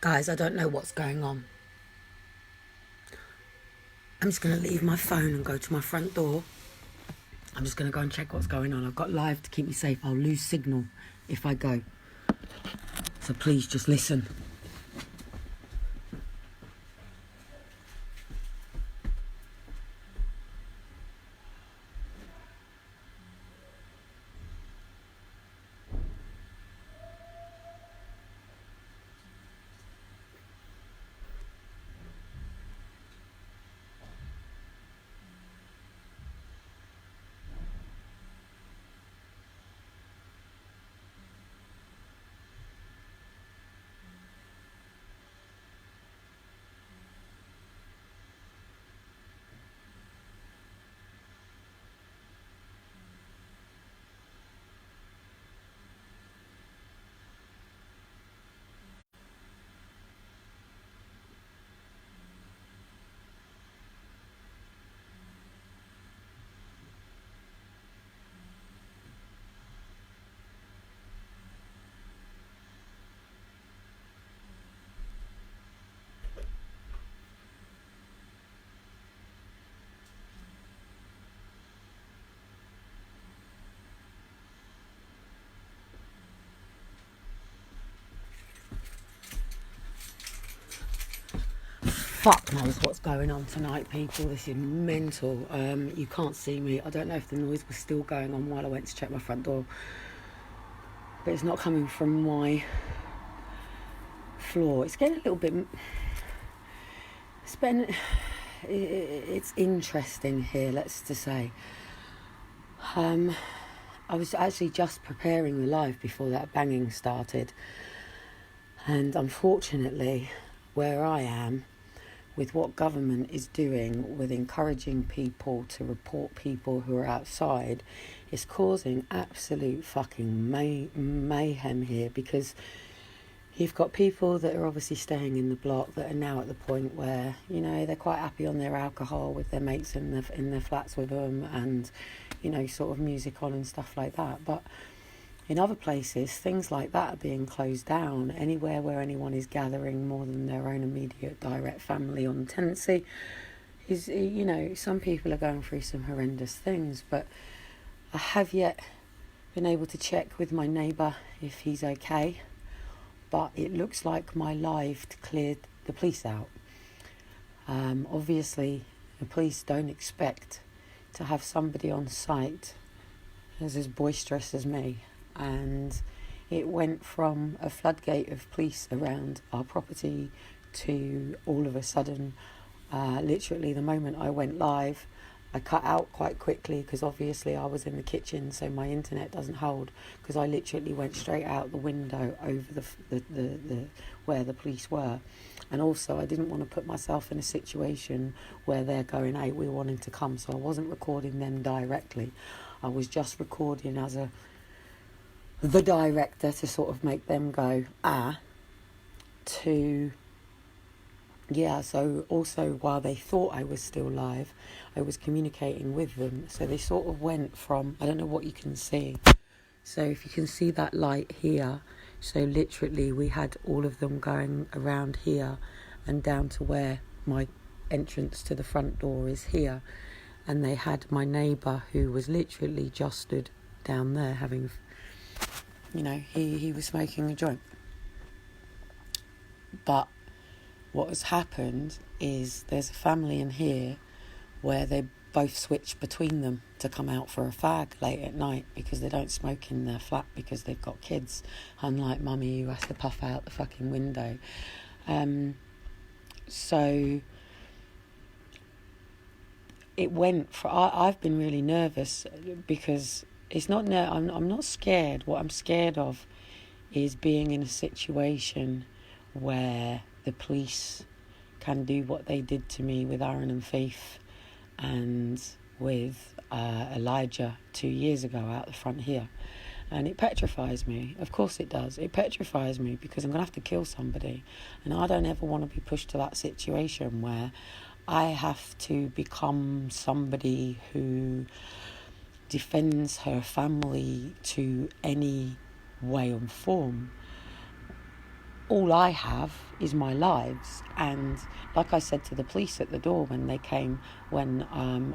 Guys, I don't know what's going on. I'm just going to leave my phone and go to my front door. I'm just going to go and check what's going on. I've got live to keep me safe. I'll lose signal if I go. So please just listen. Fuck knows what's going on tonight, people. This is mental. You can't see me. I don't know if the noise was still going on while I went to check my front door, but it's not coming from my floor. It's getting a little bit... It's interesting here, let's just say. I was actually just preparing the live before that banging started, and unfortunately, where I am, with what government is doing with encouraging people to report people who are outside, it's causing absolute fucking mayhem here, because you've got people that are obviously staying in the block that are now at the point where, you know, they're quite happy on their alcohol with their mates in their flats with them, and, you know, sort of music on and stuff like that. But in other places, things like that are being closed down. Anywhere where anyone is gathering more than their own immediate direct family on tenancy is, you know, some people are going through some horrendous things. But I have yet been able to check with my neighbour if he's okay. But it looks like my live cleared the police out. Obviously, the police don't expect to have somebody on site as boisterous as me. And it went from a floodgate of police around our property to all of a sudden, literally the moment I went live, I cut out quite quickly because obviously I was in the kitchen, so my internet doesn't hold, because I literally went straight out the window over the where the police were. And also I didn't want to put myself in a situation where they're going, hey, we're wanting to come, so I wasn't recording them directly. I was just recording as the director to sort of make them go, so also while they thought I was still live, I was communicating with them. So they sort of went from, I don't know what you can see. So if you can see that light here, so literally we had all of them going around here and down to where my entrance to the front door is here. And they had my neighbour, who was literally just stood down there having, you know, he was smoking a joint. But what has happened is there's a family in here where they both switch between them to come out for a fag late at night, because they don't smoke in their flat because they've got kids, unlike mummy who has to puff out the fucking window. So it went for... I've been really nervous because it's not... I'm not scared. What I'm scared of is being in a situation where the police can do what they did to me with Aaron and Faith and with Elijah 2 years ago out the front here. And it petrifies me. Of course it does. It petrifies me because I'm going to have to kill somebody. And I don't ever want to be pushed to that situation where I have to become somebody who defends her family to any way or form. all I have is my lives. And like I said to the police at the door when they came, when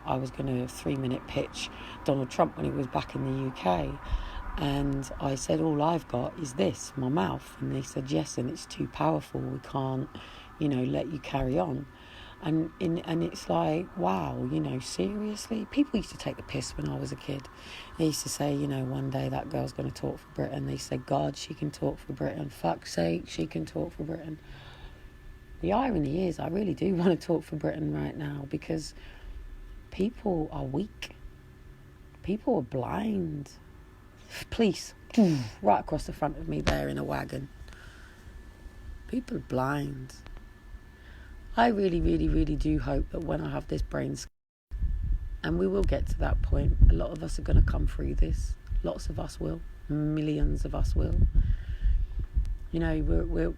I was going to 3-minute pitch Donald Trump when he was back in the UK, and I said, all I've got is this, my mouth. And they said, yes, and it's too powerful. We can't, let you carry on. And it's like, wow, seriously? People used to take the piss when I was a kid. They used to say, one day that girl's going to talk for Britain. They said, God, she can talk for Britain. Fuck's sake, she can talk for Britain. The irony is, I really do want to talk for Britain right now, because people are weak. People are blind. Police, right across the front of me there in a wagon. People are blind. I really, really, really do hope that when I have this brain scan, and we will get to that point, a lot of us are going to come through this. Lots of us will. Millions of us will. We're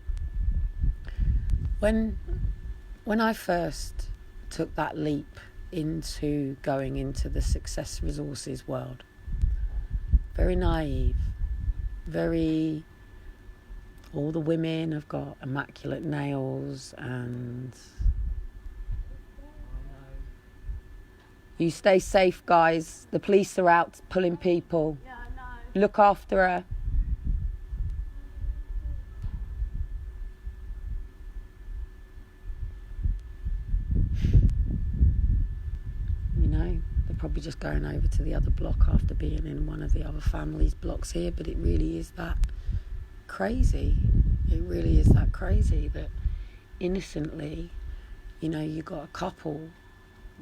when I first took that leap into going into the success resources world, very naive, all the women have got immaculate nails, and you stay safe, guys. The police are out pulling people. Yeah, I know. Look after her. They're probably just going over to the other block after being in one of the other families' blocks here, but it really is that crazy. It really is that crazy that innocently, you got a couple,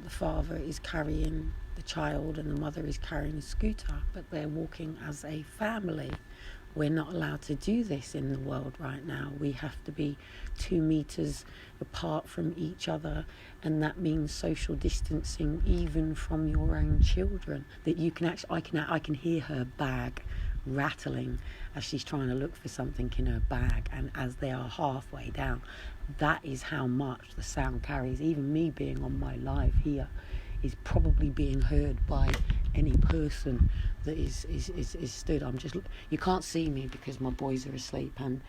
the father is carrying the child and the mother is carrying a scooter, but they're walking as a family. We're not allowed to do this in the world right now. We have to be 2 meters apart from each other, and that means social distancing even from your own children. That you can actually, I can hear her bag rattling as she's trying to look for something in her bag, and as they are halfway down, that is how much the sound carries. Even me being on my live here is probably being heard by any person that is stood. You can't see me because my boys are asleep, and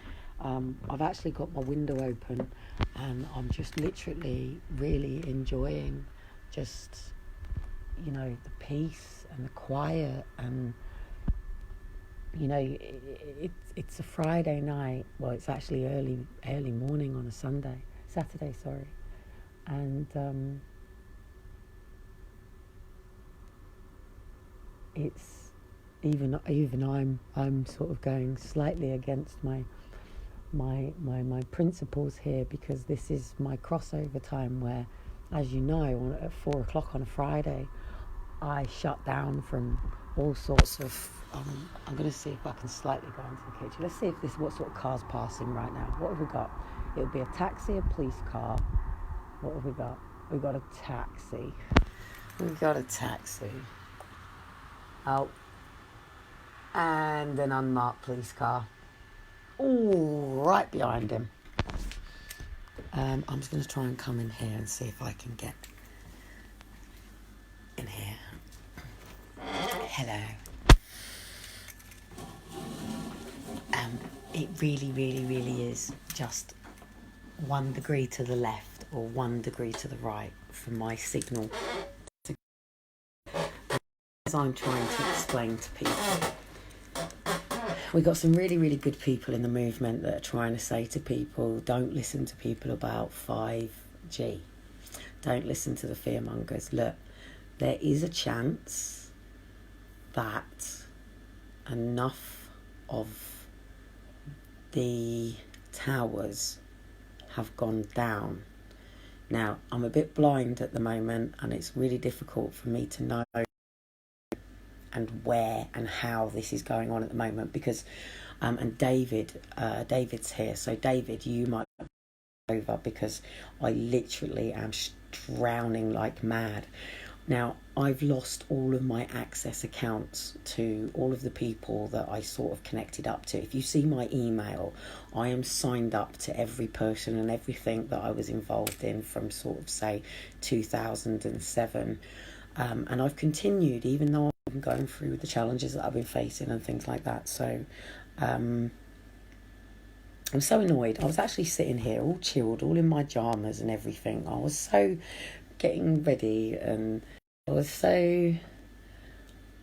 I've actually got my window open, and I'm just literally really enjoying just the peace and the quiet, and it's a Friday night. Well, it's actually early morning on a Saturday, and it's even I'm sort of going slightly against my principles here, because this is my crossover time where, as you know, at 4:00 on a Friday, I shut down from all sorts of. I'm going to see if I can slightly go into the kitchen. Let's see what sort of car's passing right now. What have we got? It would be a taxi, a police car. What have we got? We've got a taxi. Oh, and an unmarked police car. Ooh, right behind him. I'm just going to try and come in here and see if I can get in here. Hello. It really, really, really is just 1 degree to the left or 1 degree to the right from my signal. As I'm trying to explain to people, we got some really, really good people in the movement that are trying to say to people, don't listen to people about 5G. Don't listen to the fearmongers. Look, there is a chance that enough of the towers have gone down. Now, I'm a bit blind at the moment, and it's really difficult for me to know and where and how this is going on at the moment, because and David's here. So David, you might be over, because I literally am drowning like mad. Now, I've lost all of my access accounts to all of the people that I sort of connected up to. If you see my email, I am signed up to every person and everything that I was involved in from sort of, say, 2007. And I've continued, even though I'm going through the challenges that I've been facing and things like that. So I'm so annoyed. I was actually sitting here all chilled, all in my pyjamas and everything. I was so getting ready, and I was so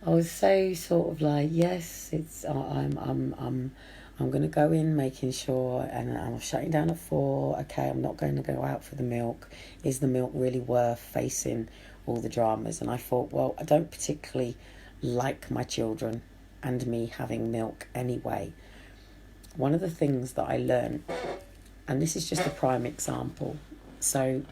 I was so sort of like, yes, I'm gonna go in, making sure, and I'm shutting down at 4. Okay, I'm not going to go out for the milk. Is the milk really worth facing all the dramas? And I thought, well, I don't particularly like my children and me having milk anyway. One of the things that I learned, and this is just a prime example. So,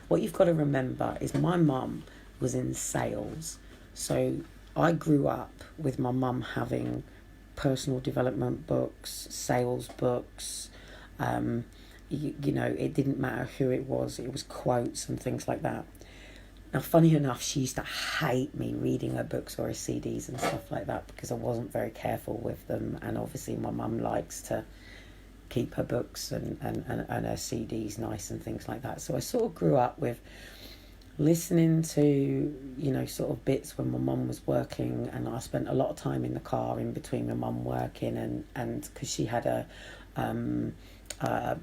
what you've got to remember is my mum was in sales. So, I grew up with my mum having personal development books, sales books. You know, it didn't matter who it was quotes and things like that. Now, funny enough, she used to hate me reading her books or her CDs and stuff like that because I wasn't very careful with them. And obviously, my mum likes to keep her books and her CDs nice and things like that. So I sort of grew up with listening to, you know, sort of bits when my mum was working, and I spent a lot of time in the car in between my mum working and because she had a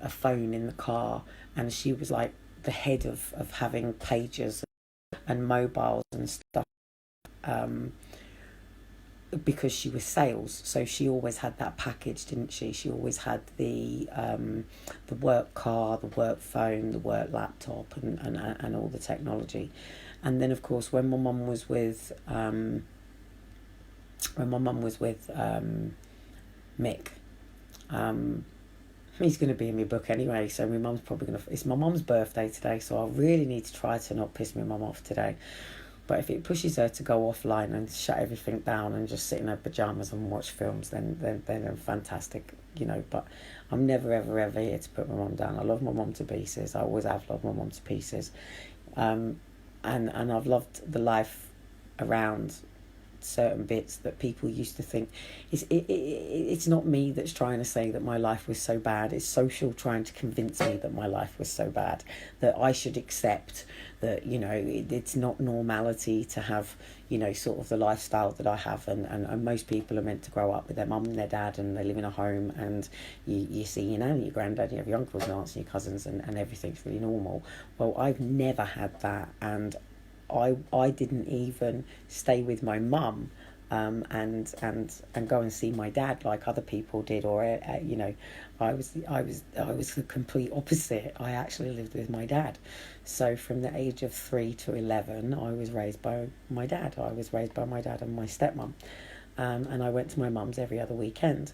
phone in the car, and she was like the head of having pagers and mobiles and stuff, because she was sales, so she always had that package, didn't she? She always had the work car, the work phone, the work laptop, and all the technology. And then, of course, when my mum was with Mick, he's going to be in my book anyway. So my mum's probably going to. It's my mum's birthday today, so I really need to try to not piss my mum off today. But if it pushes her to go offline and shut everything down and just sit in her pajamas and watch films, then fantastic, you know. But I'm never, ever here to put my mum down. I love my mum to pieces. I always have loved my mum to pieces. And I've loved the life around certain bits that people used to think it's not me that's trying to say that my life was so bad. It's social trying to convince me that my life was so bad, that I should accept that, you know, it's not normality to have, you know, sort of the lifestyle that I have, and most people are meant to grow up with their mum and their dad, and they live in a home, and you see your nan, your granddad, you have your uncles and aunts and your cousins, and everything's really normal. Well, I've never had that, and I didn't even stay with my mum and go and see my dad like other people did, or you know, I was the complete opposite. I actually lived with my dad. So from the age of 3 to 11, I was raised by my dad. I was raised by my dad and my stepmom, and I went to my mum's every other weekend.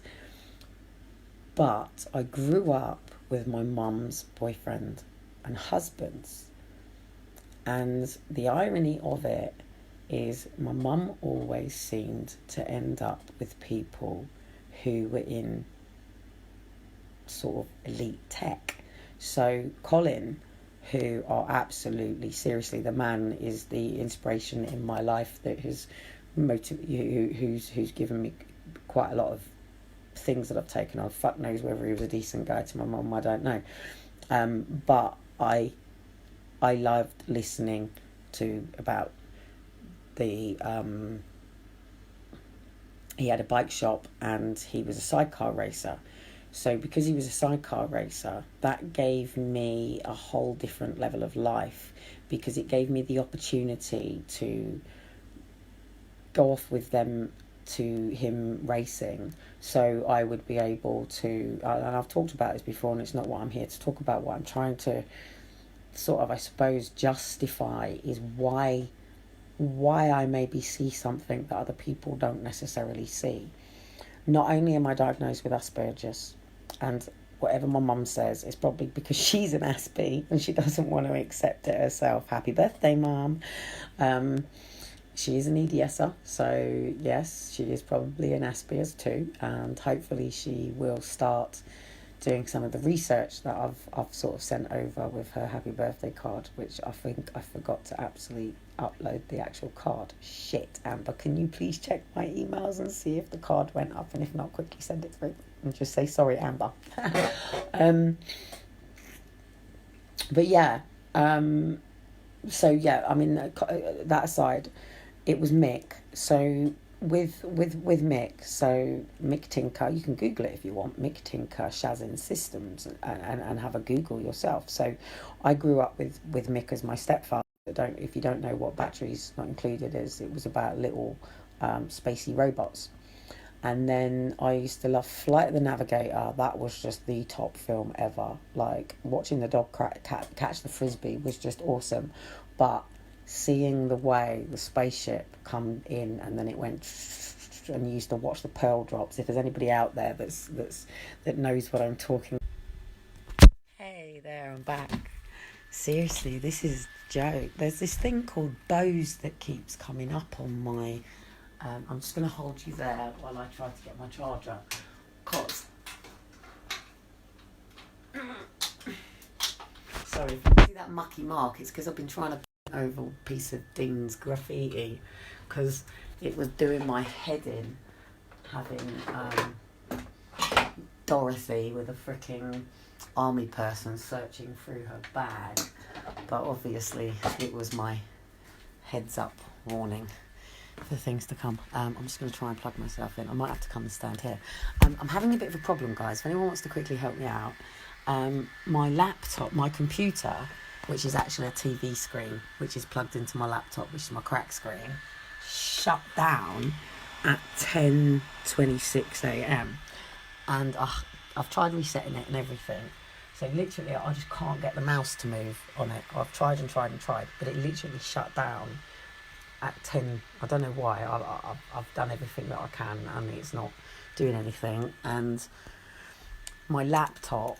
But I grew up with my mum's boyfriend and husbands. And the irony of it is my mum always seemed to end up with people who were in sort of elite tech. So Colin, who are absolutely, seriously, the man is the inspiration in my life that has who's given me quite a lot of things that I've taken on. Fuck knows whether he was a decent guy to my mum, I don't know. But I loved listening to about the he had a bike shop and he was a sidecar racer. So because he was a sidecar racer, that gave me a whole different level of life, because it gave me the opportunity to go off with them to him racing. So I would be able to, and I've talked about this before, and it's not what I'm here to talk about. What I'm trying to sort of, I suppose, justify is why I maybe see something that other people don't necessarily see. Not only am I diagnosed with Asperger's, and whatever my mum says, it's probably because she's an Aspie and she doesn't want to accept it herself. Happy birthday, Mum. She is an EDSer, so yes, she is probably an Asperger's too, and hopefully she will start doing some of the research that I've sort of sent over with her happy birthday card, which I think I forgot to absolutely upload the actual card. Shit, Amber, can you please check my emails and see if the card went up, and if not, quickly send it through and just say sorry, Amber. But yeah, so yeah, I mean, that aside, it was Mick. So with Mick, so Mick Tinker, you can Google it if you want, Mick Tinker Shazin Systems, and have a Google yourself. So I grew up with Mick as my stepfather. If you don't know what Batteries Not Included is, it was about little spacey robots. And then I used to love Flight of the Navigator. That was just the top film ever. Like, watching the dog catch the frisbee was just awesome. But seeing the way the spaceship come in and then it went, and you used to watch the pearl drops. If there's anybody out there that knows what I'm talking. Hey there, I'm back. Seriously, this is a joke. There's this thing called Bose that keeps coming up on my. I'm just going to hold you there while I try to get my charger. Cause sorry, if you see that mucky mark, it's because I've been trying to paint over a piece of Dean's graffiti, because it was doing my head in, having Dorothy with a freaking army person searching through her bag. But obviously it was my heads up warning for things to come. I'm just going to try and plug myself in. I might have to come and stand here. I'm having a bit of a problem, guys. If anyone wants to quickly help me out, my laptop, my computer, which is actually a TV screen, which is plugged into my laptop, which is my crack screen, shut down at 10:26 a.m. And I've tried resetting it and everything. So literally, I just can't get the mouse to move on it. I've tried and tried and tried, but it literally shut down at 10. I don't know why. I've done everything that I can and it's not doing anything. And my laptop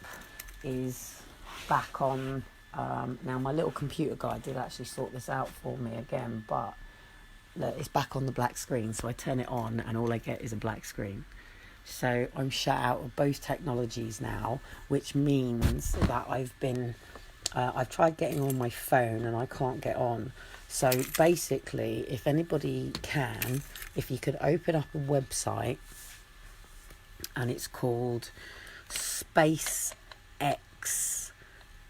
is back on. Now my little computer guy did actually sort this out for me again, but look, it's back on the black screen. So I turn it on and all I get is a black screen. So I'm shut out of both technologies now, which means that I've tried getting on my phone and I can't get on. So basically, if anybody can, if you could open up a website, and it's called SpaceX.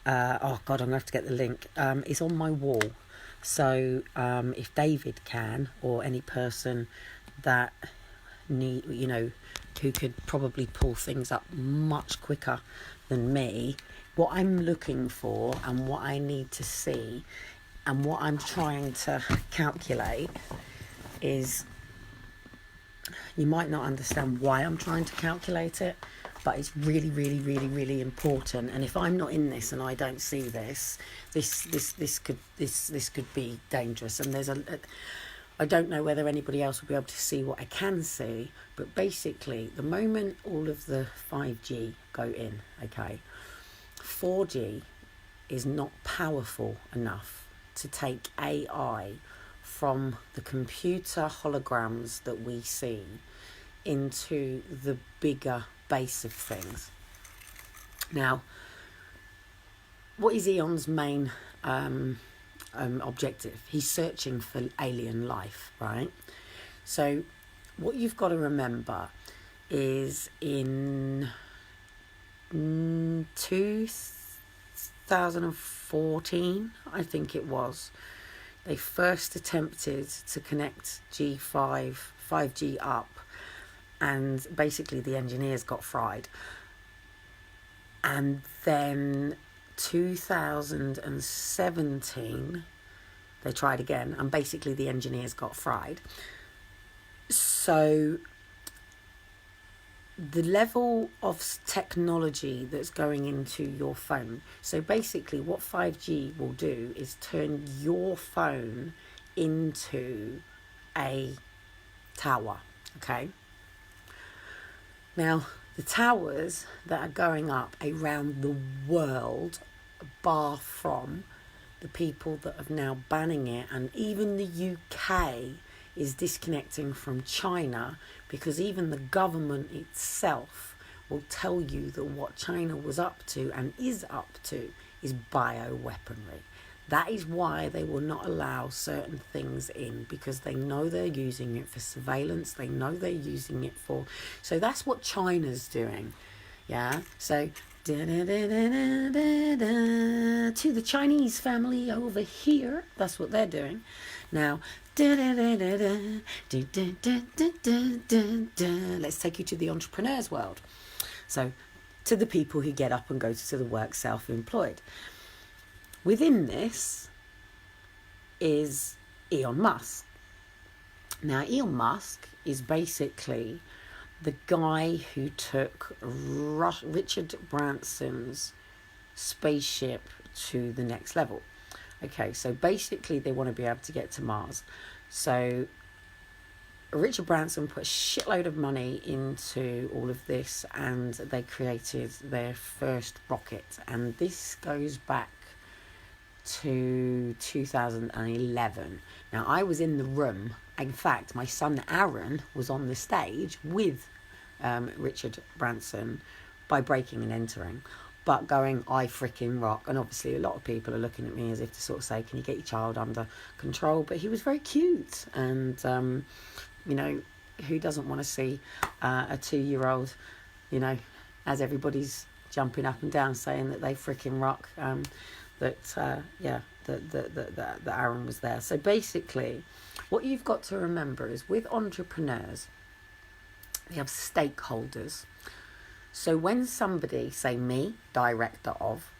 Oh God, I'm gonna have to get the link. It's on my wall. So if David can, or any person that who could probably pull things up much quicker than me, what I'm looking for and what I need to see and what I'm trying to calculate is, you might not understand why I'm trying to calculate it, but it's really, really, really, really important. And if I'm not in this and I don't see this could be dangerous. And I don't know whether anybody else will be able to see what I can see, but basically, the moment all of the 5G go in, okay, 4G is not powerful enough to take AI from the computer holograms that we see into the bigger base of things. Now, what is Eon's main objective? He's searching for alien life, right? So what you've got to remember is in 2014, I think it was, they first attempted to connect 5G up, and basically the engineers got fried. And then 2017 they tried again, and basically the engineers got fried. So the level of technology that's going into your phone, so basically what 5G will do is turn your phone into a tower, okay? Now, the towers that are going up around the world, bar from the people that are now banning it, and even the UK is disconnecting from China, because even the government itself will tell you that what China was up to and is up to is bioweaponry. That is why they will not allow certain things in, because they know they're using it for surveillance. They know they're using it for... So that's what China's doing, yeah? So Da-da-da-da-da-da-da. To the Chinese family over here. That's what they're doing. Now, let's take you to the entrepreneur's world. So, to the people who get up and go to the work self-employed. Within this is Elon Musk. Now, Elon Musk is basically the guy who took Richard Branson's spaceship to the next level. Okay, so basically they want to be able to get to Mars. So Richard Branson put a shitload of money into all of this, and they created their first rocket. And this goes back to 2011. Now, I was in the room. In fact, my son Aaron was on the stage with Richard Branson by breaking and entering, but going, I freaking rock. And obviously a lot of people are looking at me as if to sort of say, can you get your child under control? But he was very cute, and you know, who doesn't want to see a 2-year-old, you know, as everybody's jumping up and down saying that they freaking rock, that Aaron was there. So basically, what you've got to remember is with entrepreneurs, they have stakeholders. So when somebody, say me, director of,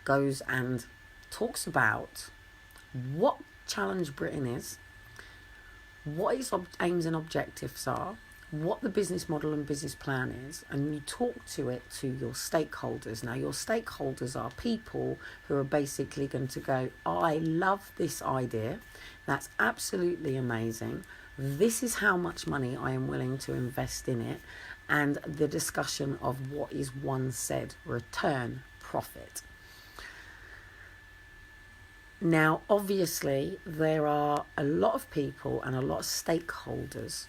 goes and talks about what Challenge Britain is, what its aims and objectives are, what the business model and business plan is, and you talk to it to your stakeholders. Now, your stakeholders are people who are basically going to go, I love this idea. That's absolutely amazing. This is how much money I am willing to invest in it. And the discussion of what is one said return profit. Now, obviously, there are a lot of people and a lot of stakeholders.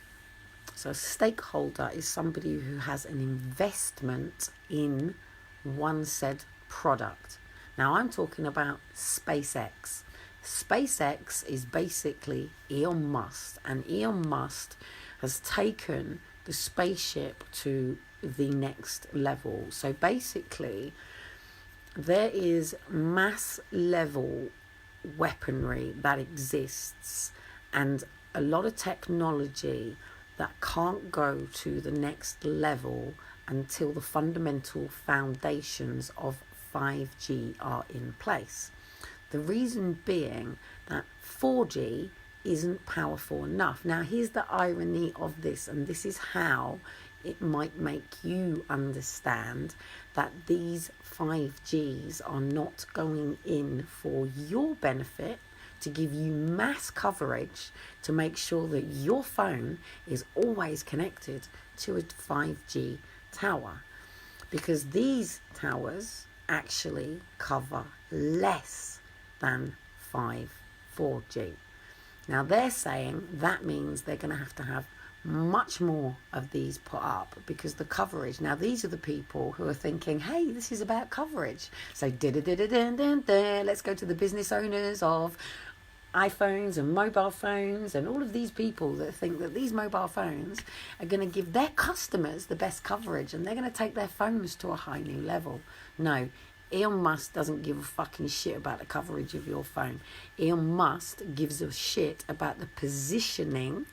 So a stakeholder is somebody who has an investment in one said product. Now, I'm talking about SpaceX. SpaceX is basically Elon Musk, and Elon Musk has taken the spaceship to the next level. So basically, there is mass level weaponry that exists, and a lot of technology that can't go to the next level until the fundamental foundations of 5G are in place. The reason being that 4G isn't powerful enough. Now, here's the irony of this, and this is how it might make you understand that these 5Gs are not going in for your benefit, to give you mass coverage, to make sure that your phone is always connected to a 5G tower. Because these towers actually cover less than 4G. Now, they're saying that means they're going to have much more of these put up because the coverage. Now, these are the people who are thinking, hey, this is about coverage. So, let's go to the business owners of iPhones and mobile phones and all of these people that think that these mobile phones are going to give their customers the best coverage and they're going to take their phones to a high new level. No, Elon Musk doesn't give a fucking shit about the coverage of your phone. Elon Musk gives a shit about the positioning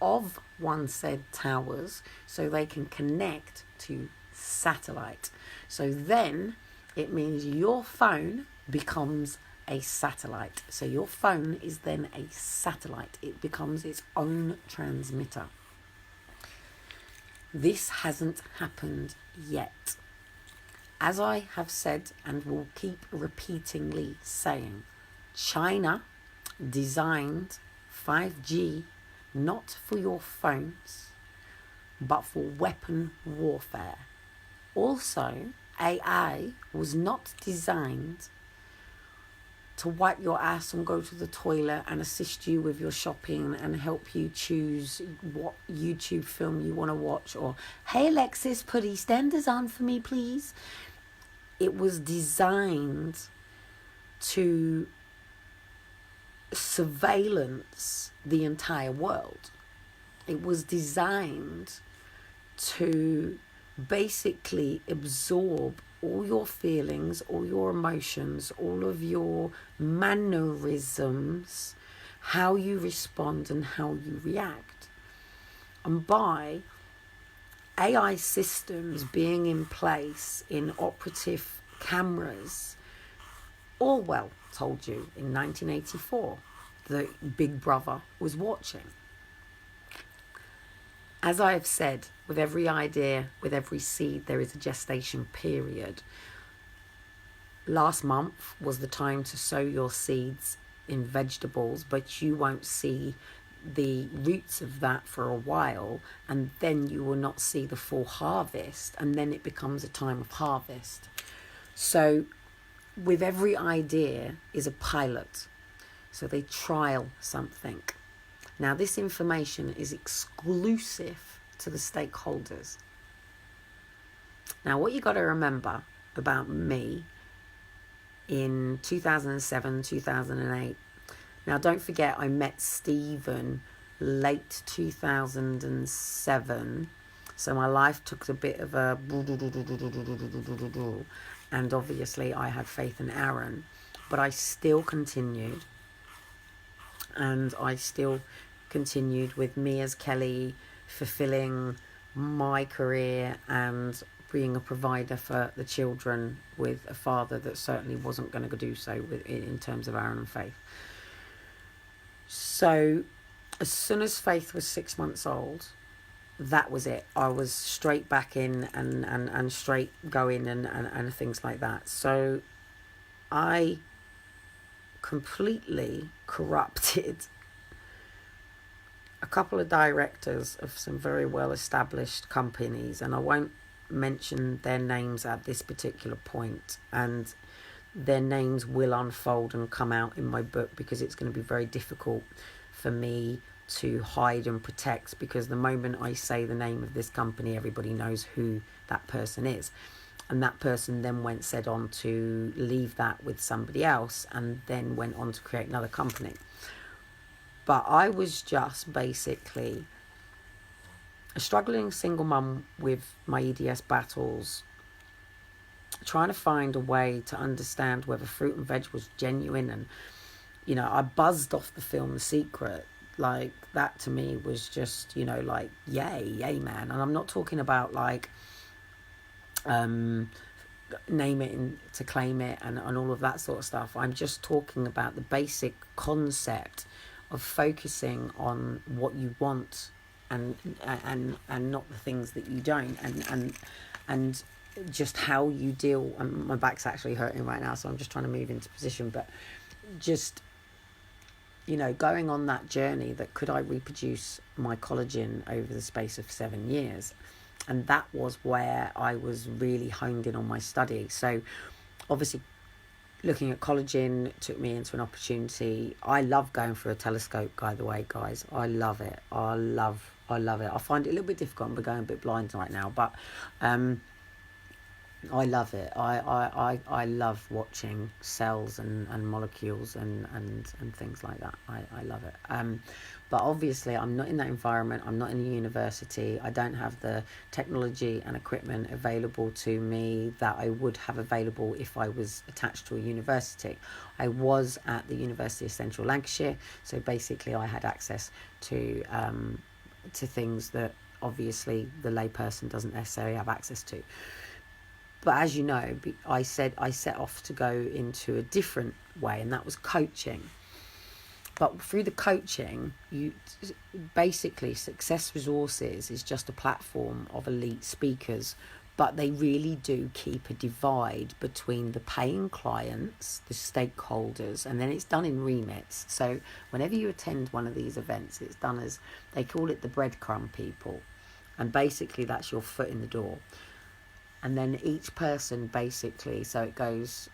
of one said towers so they can connect to satellite. So then it means your phone becomes a satellite. So your phone is then a satellite. It becomes its own transmitter. This hasn't happened yet. As I have said and will keep repeatedly saying, China designed 5G not for your phones, but for weapon warfare. Also, AI was not designed to wipe your ass and go to the toilet and assist you with your shopping and help you choose what YouTube film you want to watch, or, hey Alexis, put EastEnders on for me, please. It was designed to surveillance the entire world. It was designed to basically absorb all your feelings, all your emotions, all of your mannerisms, how you respond and how you react. And by AI systems being in place in operative cameras, Orwell told you in 1984 that Big Brother was watching. As I have said, with every idea, with every seed, there is a gestation period. Last month was the time to sow your seeds in vegetables, but you won't see the roots of that for a while, and then you will not see the full harvest, and then it becomes a time of harvest. So with every idea is a pilot. So they trial something. Now, this information is exclusive to the stakeholders. Now, what you got to remember about me in 2007, 2008. Now, don't forget, I met Stephen late 2007. So my life took a bit of a... And obviously, I had faith in Aaron. But I still continued. And I still continued with me as Kelly, fulfilling my career and being a provider for the children with a father that certainly wasn't going to do so in terms of Aaron and Faith. So as soon as Faith was 6 months old, that was it. I was straight back in and straight going and things like that. So I completely corrupted a couple of directors of some very well established companies, and I won't mention their names at this particular point, and their names will unfold and come out in my book because it's going to be very difficult for me to hide and protect, because the moment I say the name of this company, everybody knows who that person is. And that person then said on to leave that with somebody else and then went on to create another company. But I was just basically a struggling single mum with my EDS battles, trying to find a way to understand whether fruit and veg was genuine. And, you know, I buzzed off the film The Secret. Like, that to me was just, you know, like, yay, man. And I'm not talking about, like, name it to claim it and all of that sort of stuff. I'm just talking about the basic concept of focusing on what you want and not the things that you don't, and just how you deal. And my back's actually hurting right now, so I'm just trying to move into position. But just, you know, going on that journey, that could I reproduce my collagen over the space of 7 years? And that was where I was really honed in on my study. So obviously looking at collagen took me into an opportunity. I love going through a telescope, by the way, guys. I love it. I love it. I find it a little bit difficult. I'm going a bit blind right now, but I love it. I love watching cells and molecules and things like that. I love it. But obviously I'm not in that environment. I'm not in a university. I don't have the technology and equipment available to me that I would have available if I was attached to a university. I was at the University of Central Lancashire, so basically I had access to things that obviously the layperson doesn't necessarily have access to. But as you know, I set off to go into a different way, and that was coaching. But through the coaching, basically Success Resources is just a platform of elite speakers, but they really do keep a divide between the paying clients, the stakeholders, and then it's done in remits. So whenever you attend one of these events, it's done as, they call it the breadcrumb people. And basically that's your foot in the door. And then each person basically, so it goes,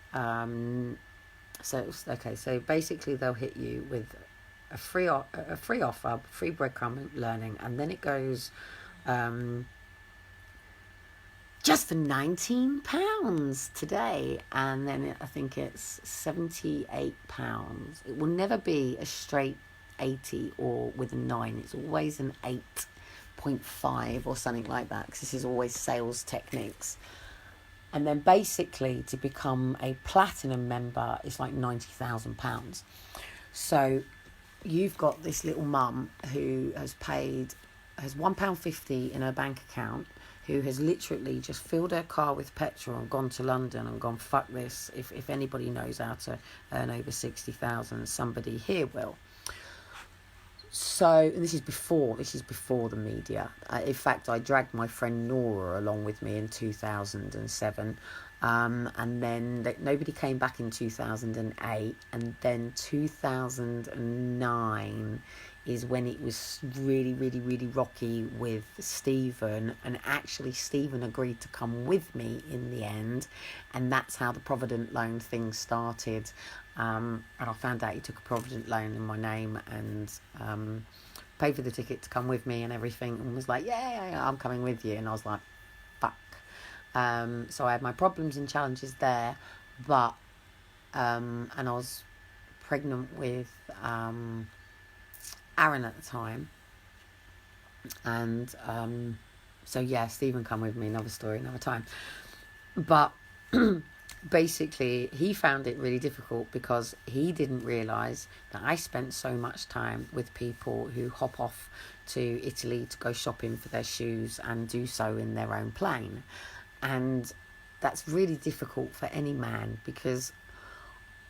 so basically they'll hit you with a free offer, free breadcrumb learning, and then it goes just for £19 today, and then I think it's £78. It will never be a straight 80 or with a 9. It's always an 8.5 or something like that, because this is always sales techniques. And then basically to become a platinum member is like £90,000. So you've got this little mum who has £1.50 in her bank account, who has literally just filled her car with petrol and gone to London and gone, fuck this. If anybody knows how to earn over 60,000, somebody here will. So, and this is before the media. In fact, I dragged my friend Nora along with me in 2007. And then nobody came back in 2008. And then 2009 is when it was really, really, really rocky with Stephen. And actually, Stephen agreed to come with me in the end. And that's how the Provident loan thing started. And I found out he took a Provident loan in my name and paid for the ticket to come with me and everything, and was like, yeah, I'm coming with you. And I was like, fuck. So I had my problems and challenges there, but and I was pregnant with Aaron at the time, and so yeah, Stephen come with me, another story, another time. But basically, he found it really difficult because he didn't realise that I spent so much time with people who hop off to Italy to go shopping for their shoes and do so in their own plane. And that's really difficult for any man, because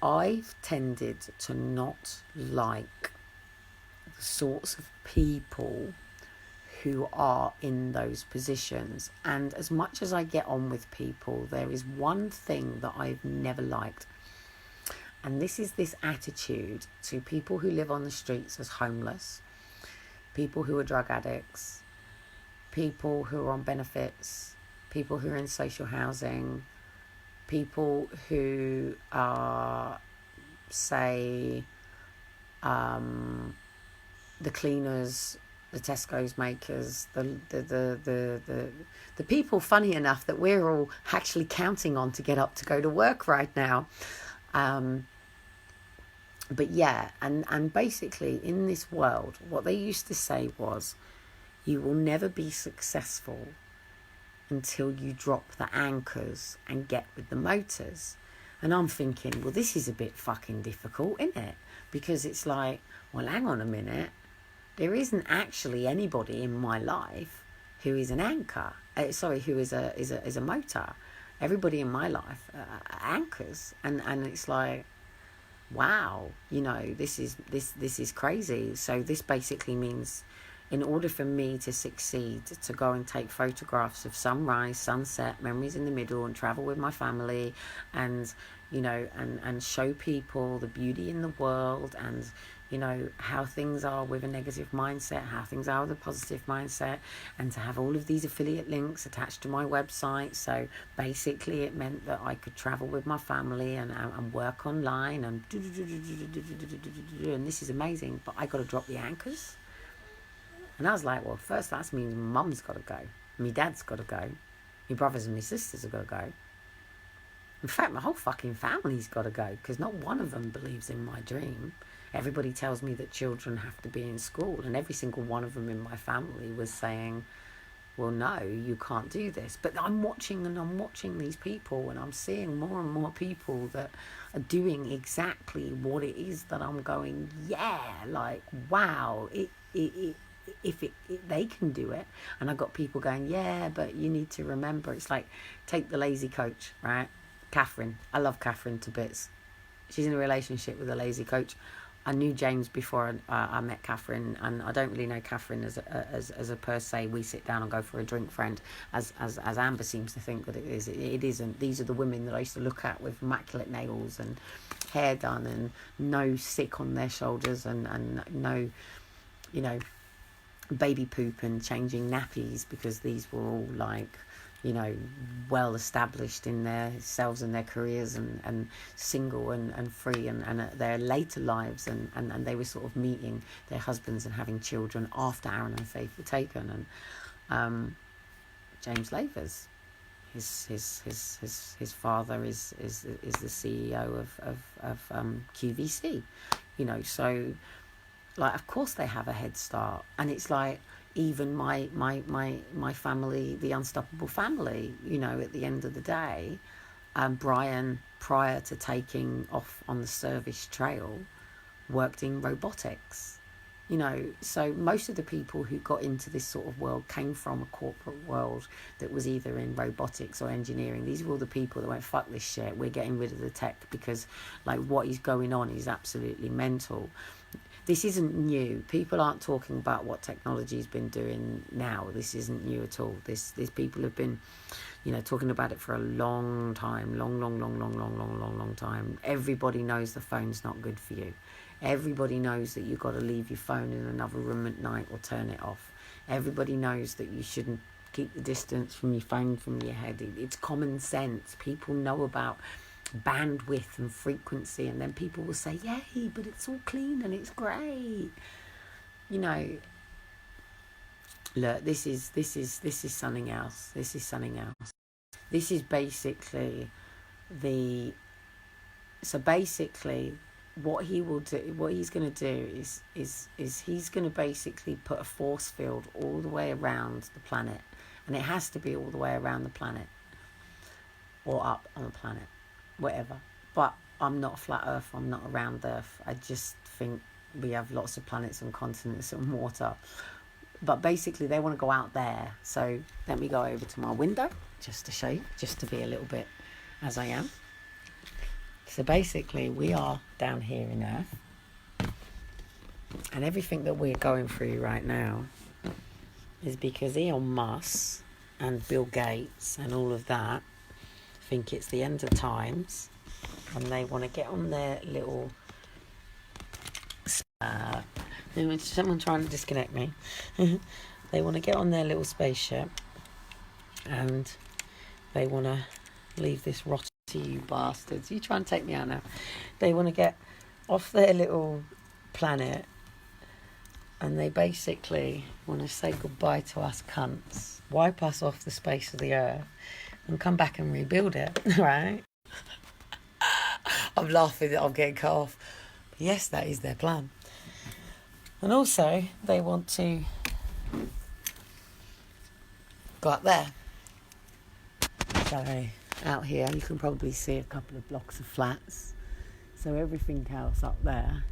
I've tended to not like the sorts of people who are in those positions. And as much as I get on with people, there is one thing that I've never liked, and this is this attitude to people who live on the streets as homeless, people who are drug addicts, people who are on benefits, people who are in social housing, people who are, say, the cleaners, the Tesco's makers, the people, funny enough, that we're all actually counting on to get up to go to work right now. But yeah, and basically in this world, what they used to say was, you will never be successful until you drop the anchors and get with the motors. And I'm thinking, well, this is a bit fucking difficult, isn't it? Because it's like, well, hang on a minute. There isn't actually anybody in my life who is an anchor. Who is a motor. Everybody in my life are anchors, and it's like, wow, this is crazy. So this basically means, in order for me to succeed, to go and take photographs of sunrise, sunset, memories in the middle, and travel with my family, and and show people the beauty in the world, and how things are with a negative mindset, how things are with a positive mindset, and to have all of these affiliate links attached to my website. So basically it meant that I could travel with my family and work online and this is amazing, but I got to drop the anchors. And I was like, well, first that means mum's got to go, my dad's got to go, my brothers and my sisters have got to go. In fact, my whole fucking family's got to go, because not one of them believes in my dream. Everybody tells me that children have to be in school, and every single one of them in my family was saying, well, no, you can't do this. But I'm watching these people, and I'm seeing more and more people that are doing exactly what it is that I'm going, yeah, like, wow, if they can do it. And I've got people going, yeah, but you need to remember, it's like, take the lazy coach, right? Catherine, I love Catherine to bits. She's in a relationship with a lazy coach. I knew James before I met Catherine, and I don't really know Catherine as a per se, we sit down and go for a drink friend, as Amber seems to think that it is. It isn't. These are the women that I used to look at with immaculate nails and hair done and no sick on their shoulders and no, baby poop and changing nappies, because these were all like, well established in their selves and their careers and single and free and their later lives, and they were sort of meeting their husbands and having children after Aaron and Faith were taken. And James Lavers, his father is the CEO of QVC, so like, of course they have a head start. And it's like, even my family, the Unstoppable family, at the end of the day, Brian, prior to taking off on the service trail, worked in robotics. So most of the people who got into this sort of world came from a corporate world that was either in robotics or engineering. These were all the people that went, fuck this shit, we're getting rid of the tech, because what is going on is absolutely mental. This isn't new. People aren't talking about what technology's been doing now. This isn't new at all. These people have been, talking about it for a long time. Long time. Everybody knows the phone's not good for you. Everybody knows that you've got to leave your phone in another room at night or turn it off. Everybody knows that you shouldn't keep the distance from your phone from your head. It's common sense. People know about bandwidth and frequency, and then people will say, yay, but it's all clean and it's great. Look, this is something else. This is something else. This is basically what he will do, what he's going to do is he's going to basically put a force field all the way around the planet, and it has to be all the way around the planet or up on the planet, whatever. But I'm not a flat earth, I'm not a round earth. I just think we have lots of planets and continents and water. But basically they want to go out there. So let me go over to my window just to show you, just to be a little bit as I am. So basically we are down here in Earth, and everything that we're going through right now is because Elon Musk and Bill Gates and all of that think it's the end of times, and they want to get on their little someone trying to disconnect me. They want to get on their little spaceship, and they want to leave this rotten, you bastards, you try and take me out now. They want to get off their little planet, and they basically want to say goodbye to us cunts, wipe us off the space of the earth, and come back and rebuild it, right? I'm laughing that I'm getting cut off. But yes, that is their plan. And also, they want to go up there. So, out here, you can probably see a couple of blocks of flats. So everything else up there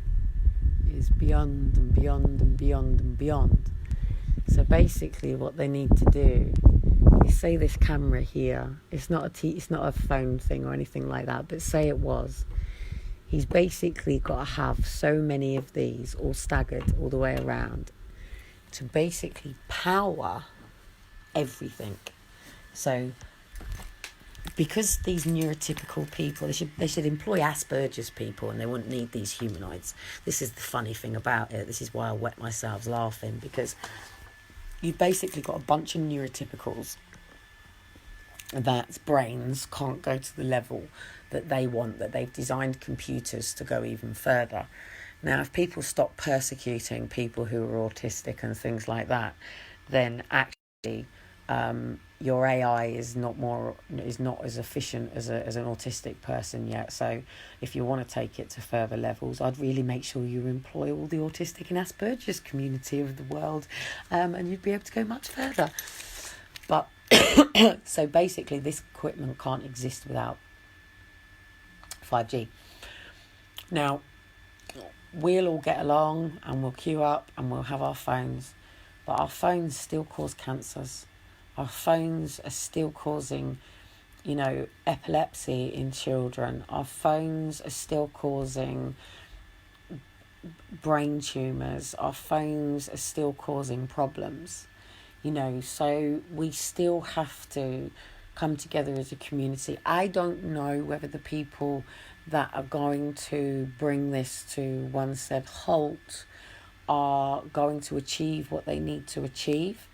is beyond and beyond and beyond and beyond. So basically what they need to do is, say this camera here, it's not a phone thing or anything like that, but say it was, he's basically got to have so many of these all staggered all the way around to basically power everything. So because these neurotypical people, they should employ Asperger's people, and they wouldn't need these humanoids. This is the funny thing about it. This is why I wet myself laughing, because you've basically got a bunch of neurotypicals that brains can't go to the level that they want, that they've designed computers to go even further. Now, if people stop persecuting people who are autistic and things like that, then actually your AI is not as efficient as an autistic person yet. So if you want to take it to further levels, I'd really make sure you employ all the autistic and Asperger's community of the world, and you'd be able to go much further. But so basically this equipment can't exist without 5G. Now, we'll all get along and we'll queue up and we'll have our phones, but our phones still cause cancers. Our phones are still causing, epilepsy in children. Our phones are still causing brain tumours. Our phones are still causing problems. So we still have to come together as a community. I don't know whether the people that are going to bring this to one said halt are going to achieve what they need to achieve,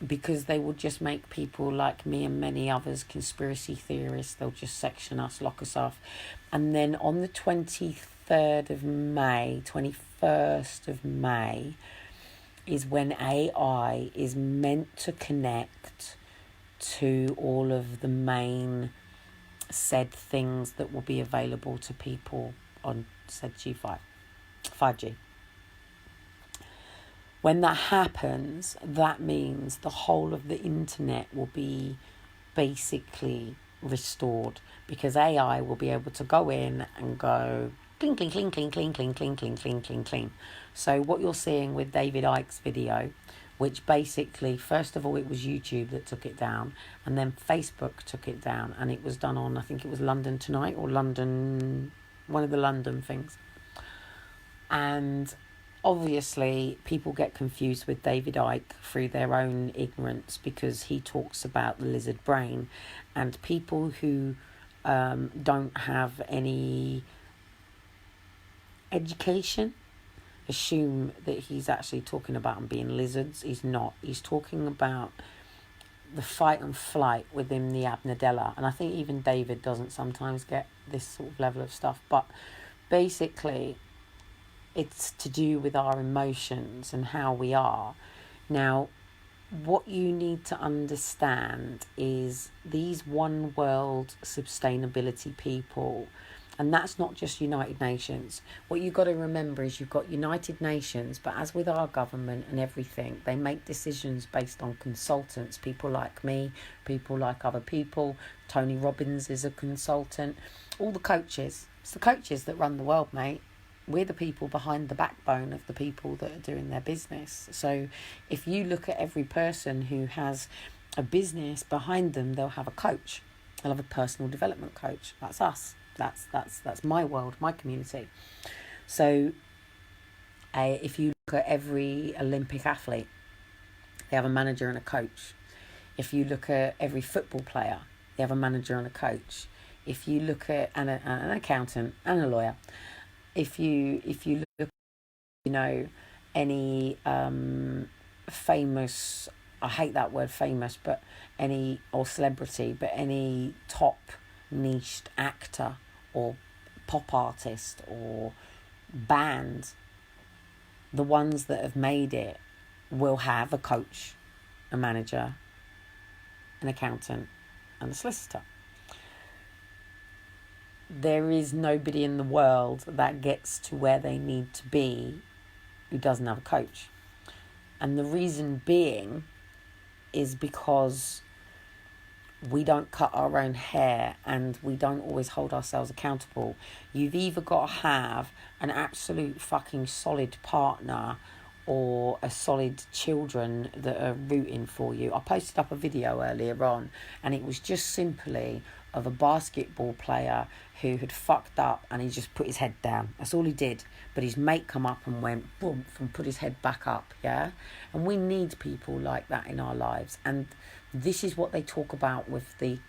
because they will just make people like me and many others conspiracy theorists. They'll just section us, lock us off. And then on the 23rd of May, 21st of May, is when AI is meant to connect to all of the main said things that will be available to people on said 5G. When that happens, that means the whole of the internet will be basically restored, because AI will be able to go in and go cling, cling, cling, cling, cling, cling, cling, cling, cling, cling, cling. So what you're seeing with David Icke's video, which basically, first of all, it was YouTube that took it down, and then Facebook took it down, and it was done on, I think it was London Tonight or London, one of the London things. And obviously people get confused with David Icke through their own ignorance, because he talks about the lizard brain, and people who don't have any education assume that he's actually talking about them being lizards. He's not. He's talking about the fight and flight within the amygdala, and I think even David doesn't sometimes get this sort of level of stuff, but basically it's to do with our emotions and how we are. Now, what you need to understand is these one world sustainability people, and that's not just United Nations. What you've got to remember is you've got United Nations, but as with our government and everything, they make decisions based on consultants, people like me, people like other people. Tony Robbins is a consultant. All the coaches. It's the coaches that run the world, mate. We're the people behind the backbone of the people that are doing their business. So if you look at every person who has a business behind them, they'll have a coach. They'll have a personal development coach. That's us. That's my world, my community. So if you look at every Olympic athlete, they have a manager and a coach. If you look at every football player, they have a manager and a coach. If you look at an accountant and a lawyer, if you look, any famous, I hate that word famous, but or celebrity, but any top niched actor or pop artist or band, the ones that have made it will have a coach, a manager, an accountant, and a solicitor. There is nobody in the world that gets to where they need to be who doesn't have a coach. And the reason being is because we don't cut our own hair and we don't always hold ourselves accountable. You've either got to have an absolute fucking solid partner or a solid children that are rooting for you. I posted up a video earlier on, and it was just simply of a basketball player who had fucked up and he just put his head down. That's all he did. But his mate come up and went boom and put his head back up, yeah? And we need people like that in our lives. And this is what they talk about with the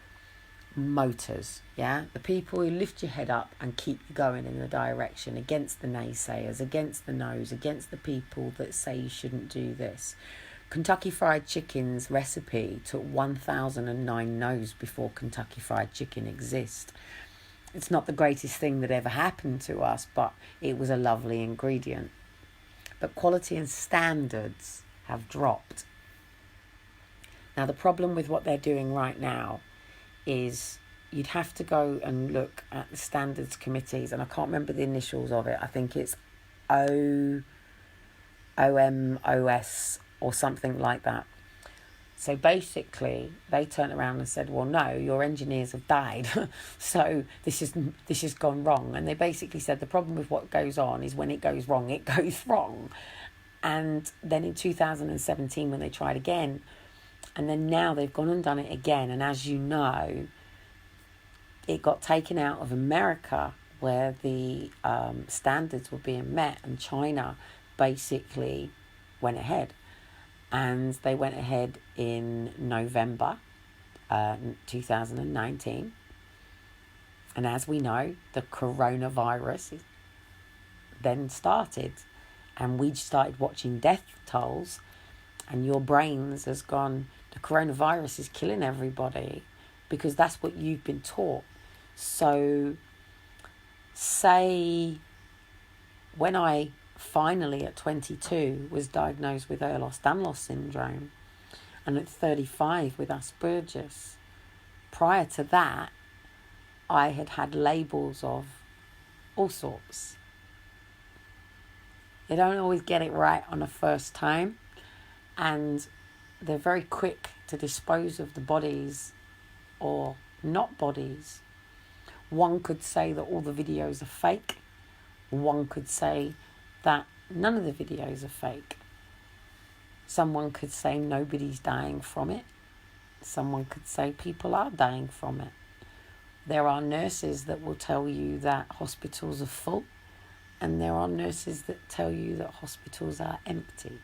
motors, yeah? The people who lift your head up and keep you going in the direction, against the naysayers, against the no's, against the people that say you shouldn't do this. Kentucky Fried Chicken's recipe took 1,009 no's before Kentucky Fried Chicken exists. It's not the greatest thing that ever happened to us, but it was a lovely ingredient. But quality and standards have dropped. Now, the problem with what they're doing right now is you'd have to go and look at the standards committees, and I can't remember the initials of it. I think it's OMOS or something like that. So basically, they turned around and said, well, no, your engineers have died, so this has gone wrong. And they basically said the problem with what goes on is when it goes wrong, it goes wrong. And then in 2017, when they tried again, and then now they've gone and done it again. And as you know, it got taken out of America, where the standards were being met, and China basically went ahead. And they went ahead in November 2019. And as we know, the coronavirus then started. And we started watching death tolls. And your brains has gone, the coronavirus is killing everybody. Because that's what you've been taught. So, say, when I finally at 22 was diagnosed with Ehlers-Danlos syndrome, and at 35 with Asperger's. Prior to that, I had had labels of all sorts. They don't always get it right on the first time, and they're very quick to dispose of the bodies or not bodies. One could say that all the videos are fake. One could say that none of the videos are fake. Someone could say nobody's dying from it. Someone could say people are dying from it. There are nurses that will tell you that hospitals are full, and there are nurses that tell you that hospitals are empty.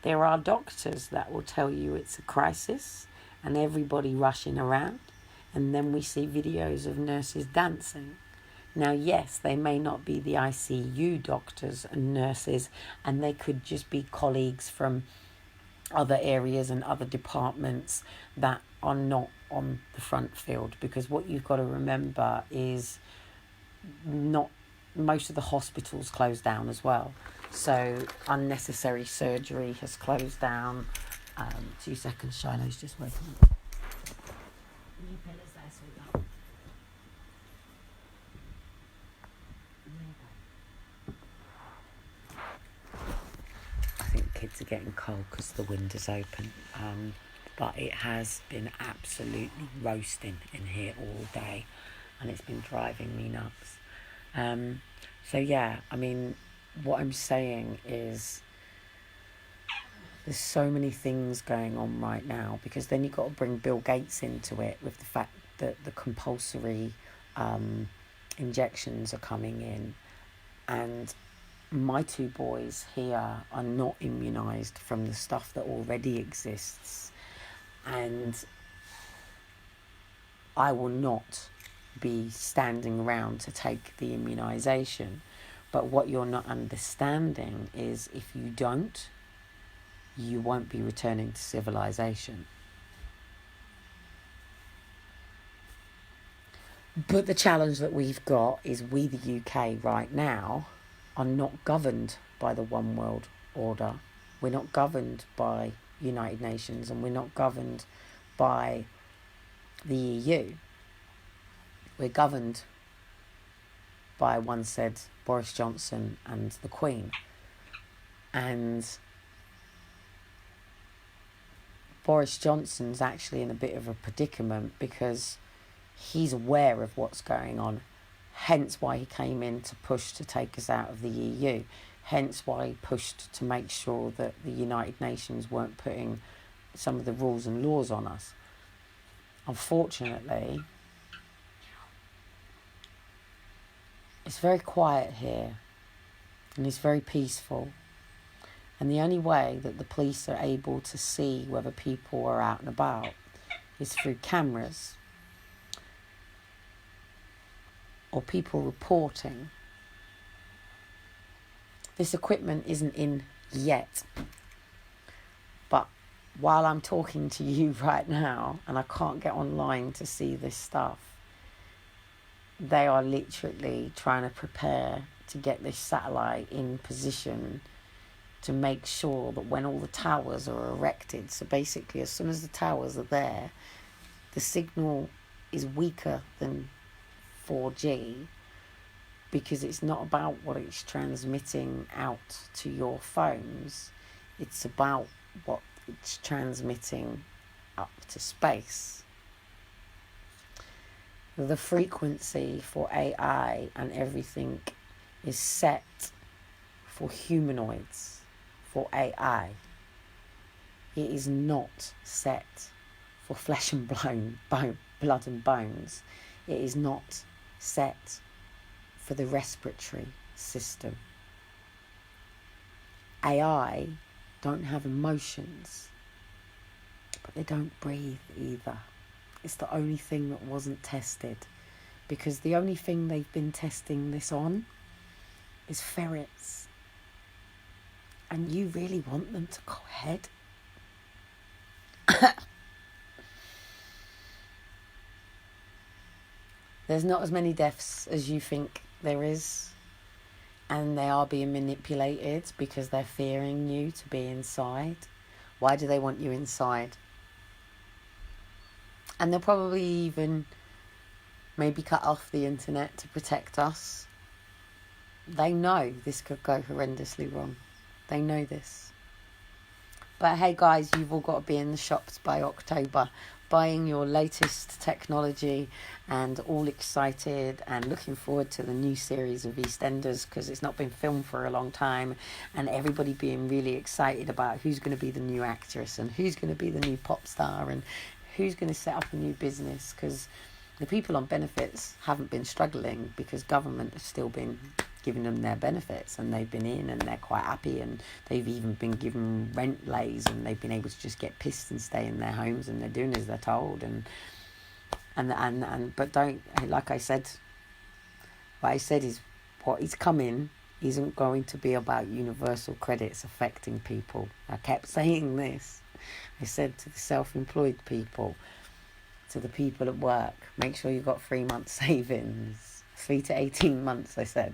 There are doctors that will tell you it's a crisis and everybody rushing around, and then we see videos of nurses dancing. Now, yes, they may not be the ICU doctors and nurses, and they could just be colleagues from other areas and other departments that are not on the front field, because what you've got to remember is not most of the hospitals closed down as well. So unnecessary surgery has closed down. 2 seconds, Shiloh's just waking up. New pillows there, sweetheart. I think kids are getting cold because the window's open. But it has been absolutely roasting in here all day, and it's been driving me nuts. So yeah, I mean, what I'm saying is there's so many things going on right now, because then you've got to bring Bill Gates into it with the fact that the compulsory injections are coming in, and my 2 boys here are not immunised from the stuff that already exists, and I will not be standing around to take the immunisation. But what you're not understanding is if you don't, you won't be returning to civilization. But the challenge that we've got is we, the UK, right now, are not governed by the One World Order. We're not governed by United Nations, and we're not governed by the EU. We're governed by, one said, Boris Johnson and the Queen. And Boris Johnson's actually in a bit of a predicament because he's aware of what's going on, hence why he came in to push to take us out of the EU, hence why he pushed to make sure that the United Nations weren't putting some of the rules and laws on us. Unfortunately, it's very quiet here, and it's very peaceful. And the only way that the police are able to see whether people are out and about is through cameras or people reporting. This equipment isn't in yet, but while I'm talking to you right now, and I can't get online to see this stuff, they are literally trying to prepare to get this satellite in position to make sure that when all the towers are erected, so basically as soon as the towers are there, the signal is weaker than 4G, because it's not about what it's transmitting out to your phones, it's about what it's transmitting up to space. The frequency for AI and everything is set for humanoids, for AI. It is not set for flesh and blood and bones. It is not set for the respiratory system. AI don't have emotions, but they don't breathe either. It's the only thing that wasn't tested, because the only thing they've been testing this on is ferrets. And you really want them to go ahead? There's not as many deaths as you think there is, and they are being manipulated because they're fearing you to be inside. Why do they want you inside? And they'll probably even maybe cut off the internet to protect us. They know this could go horrendously wrong. They know this. But hey guys, you've all got to be in the shops by October, buying your latest technology and all excited and looking forward to the new series of EastEnders, because it's not been filmed for a long time, and everybody being really excited about who's going to be the new actress and who's going to be the new pop star and who's going to set up a new business, because the people on benefits haven't been struggling because government has still been giving them their benefits, and they've been in and they're quite happy, and they've even been given rent lays, and they've been able to just get pissed and stay in their homes, and they're doing as they're told, and but don't, like I said, what I said is what is coming isn't going to be about universal credits affecting people. I kept saying this. I said to the self-employed people, to the people at work, make sure you've got 3 months savings, 3 to 18 months, I said.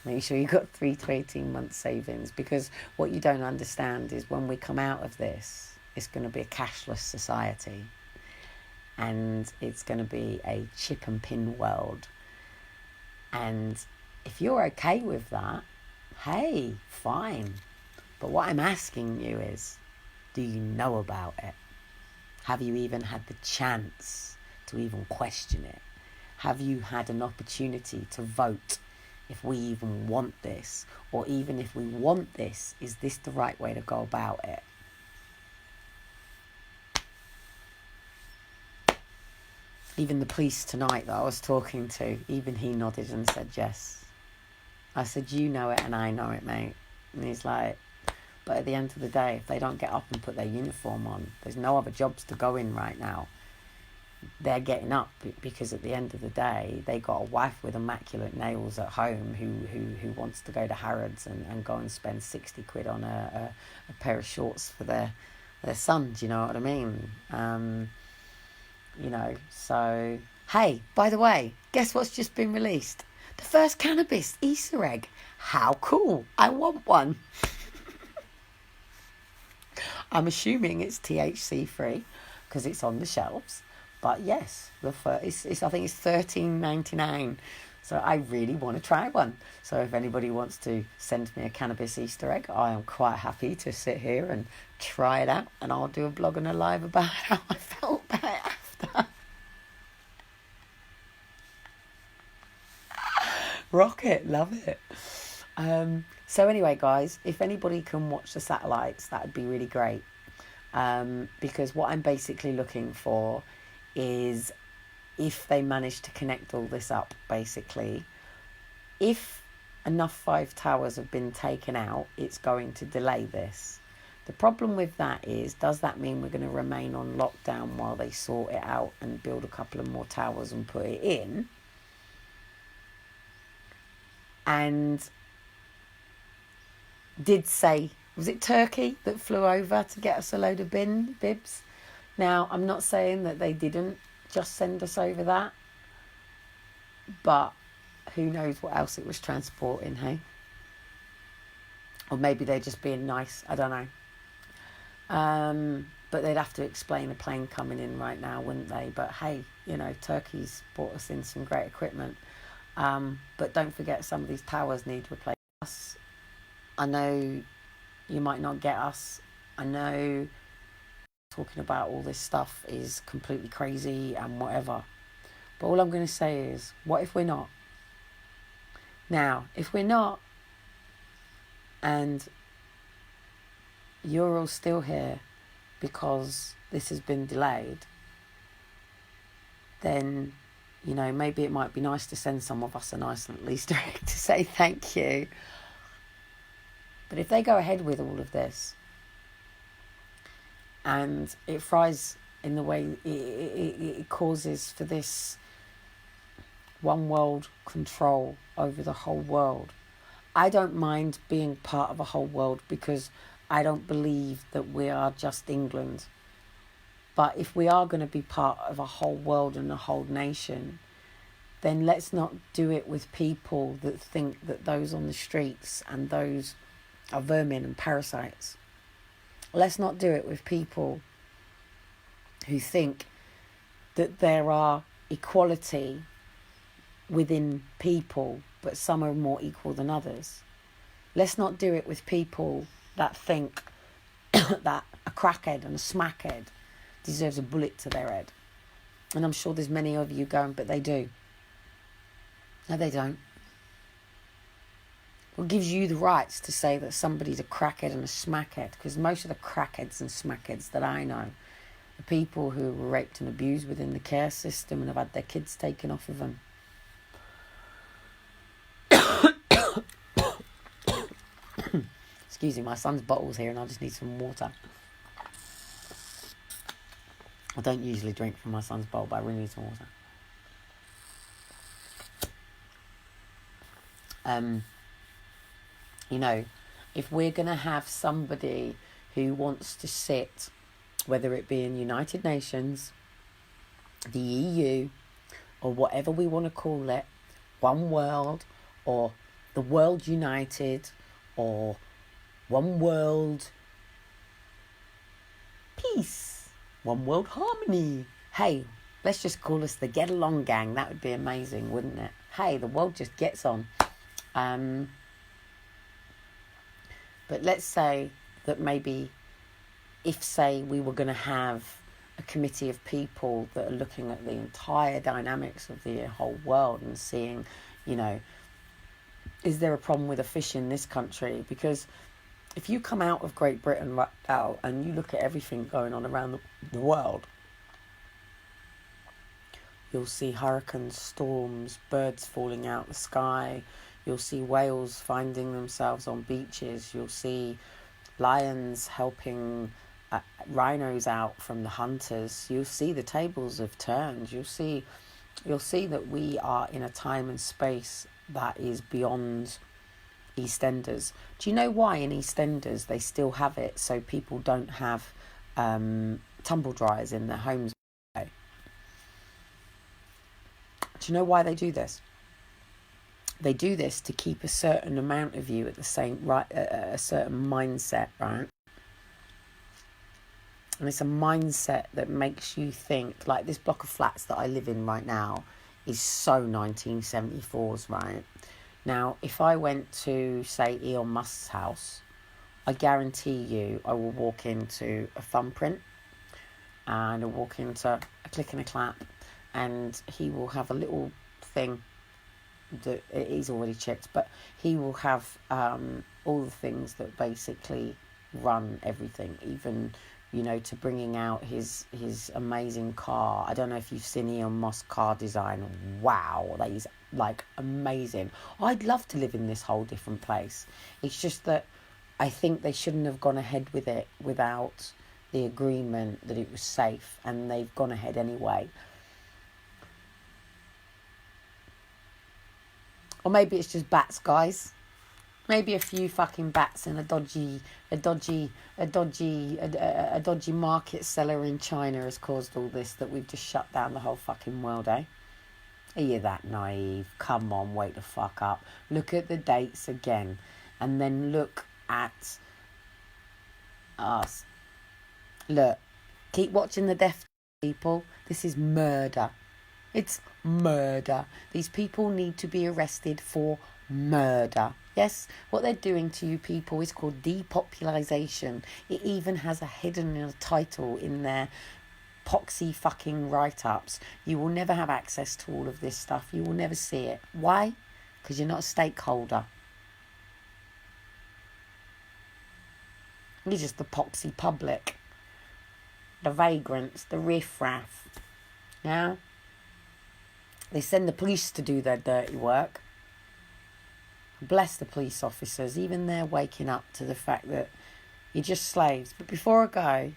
Make sure you've got 3 to 18 months savings, because what you don't understand is when we come out of this, it's going to be a cashless society, and it's going to be a chip and pin world. And if you're okay with that, hey, fine. But what I'm asking you is, do you know about it? Have you even had the chance to even question it? Have you had an opportunity to vote if we even want this? Or even if we want this, is this the right way to go about it? Even the police tonight that I was talking to, even he nodded and said yes. I said, you know it and I know it, mate. And he's like, but at the end of the day, if they don't get up and put their uniform on, there's no other jobs to go in right now. They're getting up because at the end of the day, they got a wife with immaculate nails at home who wants to go to Harrods and go and spend 60 quid on a pair of shorts for their son. Do you know what I mean? So, hey, by the way, guess what's just been released? The first cannabis Easter egg. How cool. I want one. I'm assuming it's THC free because it's on the shelves. But yes, I think it's $13.99. So I really want to try one. So if anybody wants to send me a cannabis Easter egg, I am quite happy to sit here and try it out. And I'll do a blog and a live about how I felt about it after. Rock it, love it. So anyway, guys, if anybody can watch the satellites, that would be really great. Because what I'm basically looking for is, if they manage to connect all this up, basically, if enough 5 towers have been taken out, it's going to delay this. The problem with that is, does that mean we're going to remain on lockdown while they sort it out and build a couple of more towers and put it in? And did say, was it Turkey that flew over to get us a load of bibs? Now, I'm not saying that they didn't just send us over that, but who knows what else it was transporting, hey? Or maybe they're just being nice, I don't know. But they'd have to explain a plane coming in right now, wouldn't they? But hey, Turkey's brought us in some great equipment. But don't forget, some of these towers need replacing. I know you might not get us. I know talking about all this stuff is completely crazy and whatever. But all I'm going to say is, what if we're not? Now, if we're not, and you're all still here because this has been delayed, then, maybe it might be nice to send some of us a nice little Easter egg to say thank you. But if they go ahead with all of this, and it fries in the way it causes for this one world control over the whole world, I don't mind being part of a whole world, because I don't believe that we are just England. But if we are going to be part of a whole world and a whole nation, then let's not do it with people that think that those on the streets and those are vermin and parasites. Let's not do it with people who think that there are equality within people, but some are more equal than others. Let's not do it with people that think that a crackhead and a smackhead deserves a bullet to their head. And I'm sure there's many of you going, but they do. No, they don't. What gives you the rights to say that somebody's a crackhead and a smackhead? Because most of the crackheads and smackheads that I know are people who were raped and abused within the care system and have had their kids taken off of them. Excuse me, my son's bottle's here and I just need some water. I don't usually drink from my son's bottle, but I really need some water. You know, if we're going to have somebody who wants to sit, whether it be in United Nations, the EU, or whatever we want to call it, One World, or the World United, or One World Peace, One World Harmony. Hey, let's just call us the Get Along Gang. That would be amazing, wouldn't it? Hey, the world just gets on. But let's say that maybe if, say, we were going to have a committee of people that are looking at the entire dynamics of the whole world and seeing, you know, is there a problem with a fish in this country? Because if you come out of Great Britain right now and you look at everything going on around the world, you'll see hurricanes, storms, birds falling out the sky. You'll see whales finding themselves on beaches. You'll see lions helping rhinos out from the hunters. You'll see the tables have turned. You'll see that we are in a time and space that is beyond EastEnders. Do you know why in EastEnders they still have it so people don't have tumble dryers in their homes? Do you know why they do this? They do this to keep a certain amount of you at the same a certain mindset, right? And it's a mindset that makes you think, like this block of flats that I live in right now is so 1974s, right? Now, if I went to, say, Elon Musk's house, I guarantee you I will walk into a thumbprint and I'll walk into a click and a clap, and he will have a little thing that he's already checked, but he will have all the things that basically run everything, even, you know, to bringing out his amazing car. I don't know if you've seen Elon Musk's car design. Wow, that is like amazing. I'd love to live in this whole different place. It's just that I think they shouldn't have gone ahead with it without the agreement that it was safe, and they've gone ahead anyway. Or maybe it's just bats, guys. Maybe a few fucking bats and a dodgy market seller in China has caused all this, that we've just shut down the whole fucking world, eh? Are you that naive? Come on, wake the fuck up. Look at the dates again, and then look at us. Look, keep watching the death, people. This is murder. It's murder. These people need to be arrested for murder. Yes, what they're doing to you people is called depopulation. It even has a hidden title in their poxy fucking write-ups. You will never have access to all of this stuff. You will never see it. Why? Because you're not a stakeholder. You're just the poxy public. The vagrants, the riffraff. Yeah? They send the police to do their dirty work. Bless the police officers. Even they're waking up to the fact that you're just slaves. But before I go,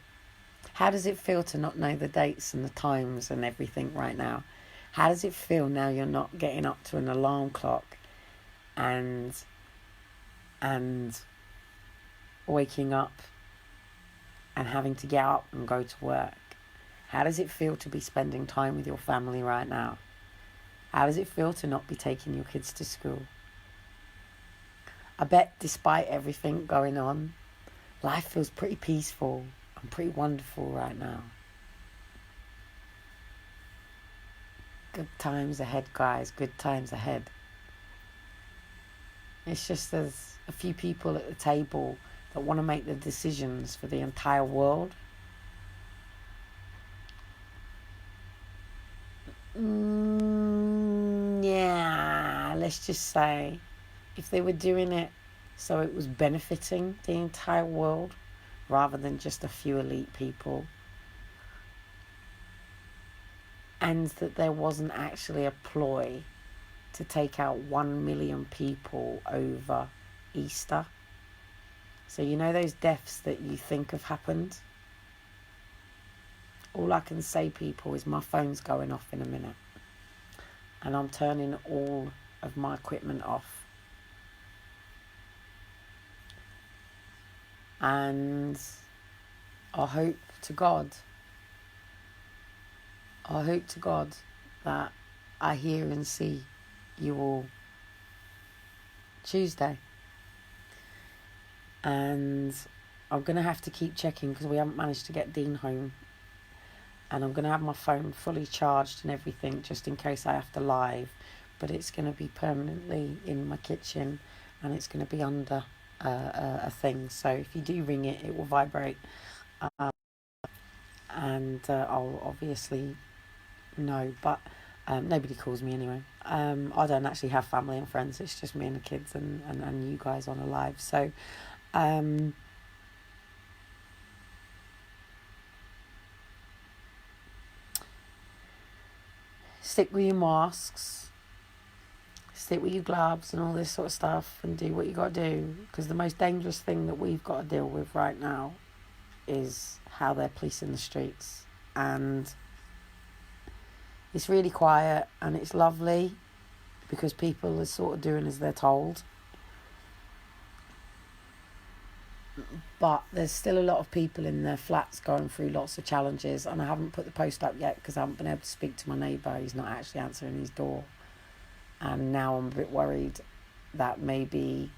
how does it feel to not know the dates and the times and everything right now? How does it feel now you're not getting up to an alarm clock and waking up and having to get up and go to work? How does it feel to be spending time with your family right now? How does it feel to not be taking your kids to school? I bet despite everything going on, life feels pretty peaceful and pretty wonderful right now. Good times ahead, guys. Good times ahead. It's just there's a few people at the table that want to make the decisions for the entire world. Yeah, let's just say if they were doing it so it was benefiting the entire world rather than just a few elite people, and that there wasn't actually a ploy to take out 1 million people over Easter. So you know those deaths that you think have happened? All I can say, people, is my phone's going off in a minute. And I'm turning all of my equipment off. And I hope to God that I hear and see you all Tuesday. And I'm going to have to keep checking because we haven't managed to get Dean home. And I'm going to have my phone fully charged and everything just in case I have to live. But it's going to be permanently in my kitchen and it's going to be under a thing. So if you do ring it, it will vibrate. And I'll obviously know. But nobody calls me anyway. I don't actually have family and friends. It's just me and the kids and you guys on a live. So stick with your masks, stick with your gloves and all this sort of stuff, and do what you got to do, because the most dangerous thing that we've got to deal with right now is how they're policing the streets. And it's really quiet and it's lovely because people are sort of doing as they're told. But there's still a lot of people in their flats going through lots of challenges, and I haven't put the post up yet because I haven't been able to speak to my neighbour. He's not actually answering his door, and now I'm a bit worried that maybe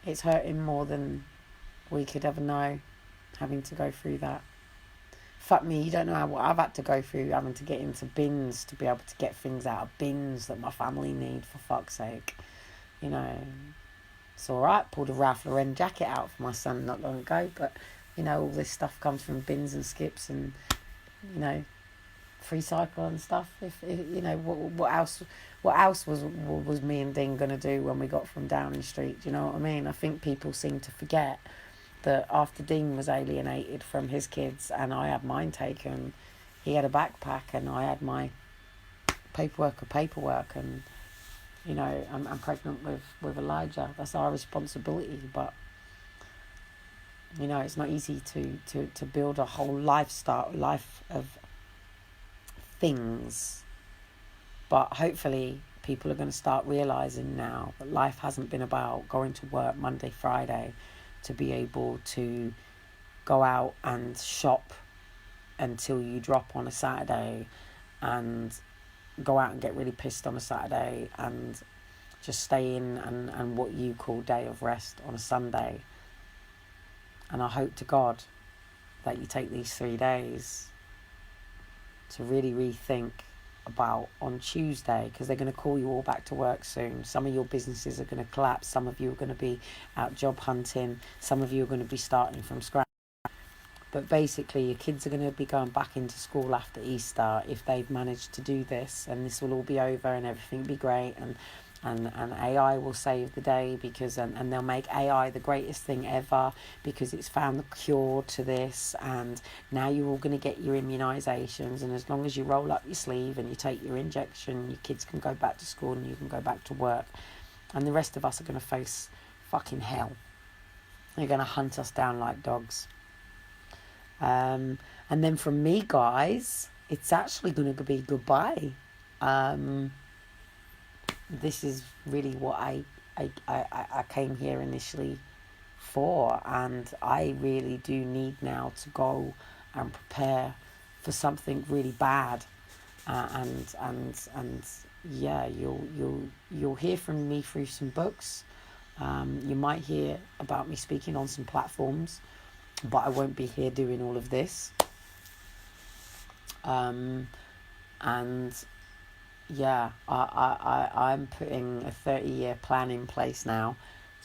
it's hurting more than we could ever know, having to go through that. Fuck me, you don't know what I've had to go through, having to get into bins to be able to get things out of bins that my family need, for fuck's sake. You know, it's all right. Pulled a Ralph Lauren jacket out for my son not long ago, but you know, all this stuff comes from bins and skips and, you know, free cycle and stuff. If you know, what else was me and Dean gonna do when we got from Downing Street? Do you know what I mean? I think people seem to forget that after Dean was alienated from his kids and I had mine taken, he had a backpack and I had my paperwork, and you know, I'm pregnant with Elijah. That's our responsibility. But you know, it's not easy to build a whole life of things. But hopefully people are going to start realising now that life hasn't been about going to work Monday, Friday to be able to go out and shop until you drop on a Saturday, and go out and get really pissed on a Saturday, and just stay in and what you call day of rest on a Sunday. And I hope to God that you take these 3 days to really rethink about on Tuesday, because they're going to call you all back to work soon. Some of your businesses are going to collapse. Some of you are going to be out job hunting. Some of you are going to be starting from scratch. But basically, your kids are going to be going back into school after Easter if they've managed to do this, and this will all be over and everything will be great, and AI will save the day, because and they'll make AI the greatest thing ever because it's found the cure to this, and now you're all going to get your immunisations, and as long as you roll up your sleeve and you take your injection, your kids can go back to school and you can go back to work, and the rest of us are going to face fucking hell. They're going to hunt us down like dogs. And then from me, guys, it's actually going to be goodbye. This is really what I came here initially for, and I really do need now to go and prepare for something really bad. And yeah, you'll hear from me through some books. You might hear about me speaking on some platforms, but I won't be here doing all of this. And yeah, I'm putting a 30-year plan in place now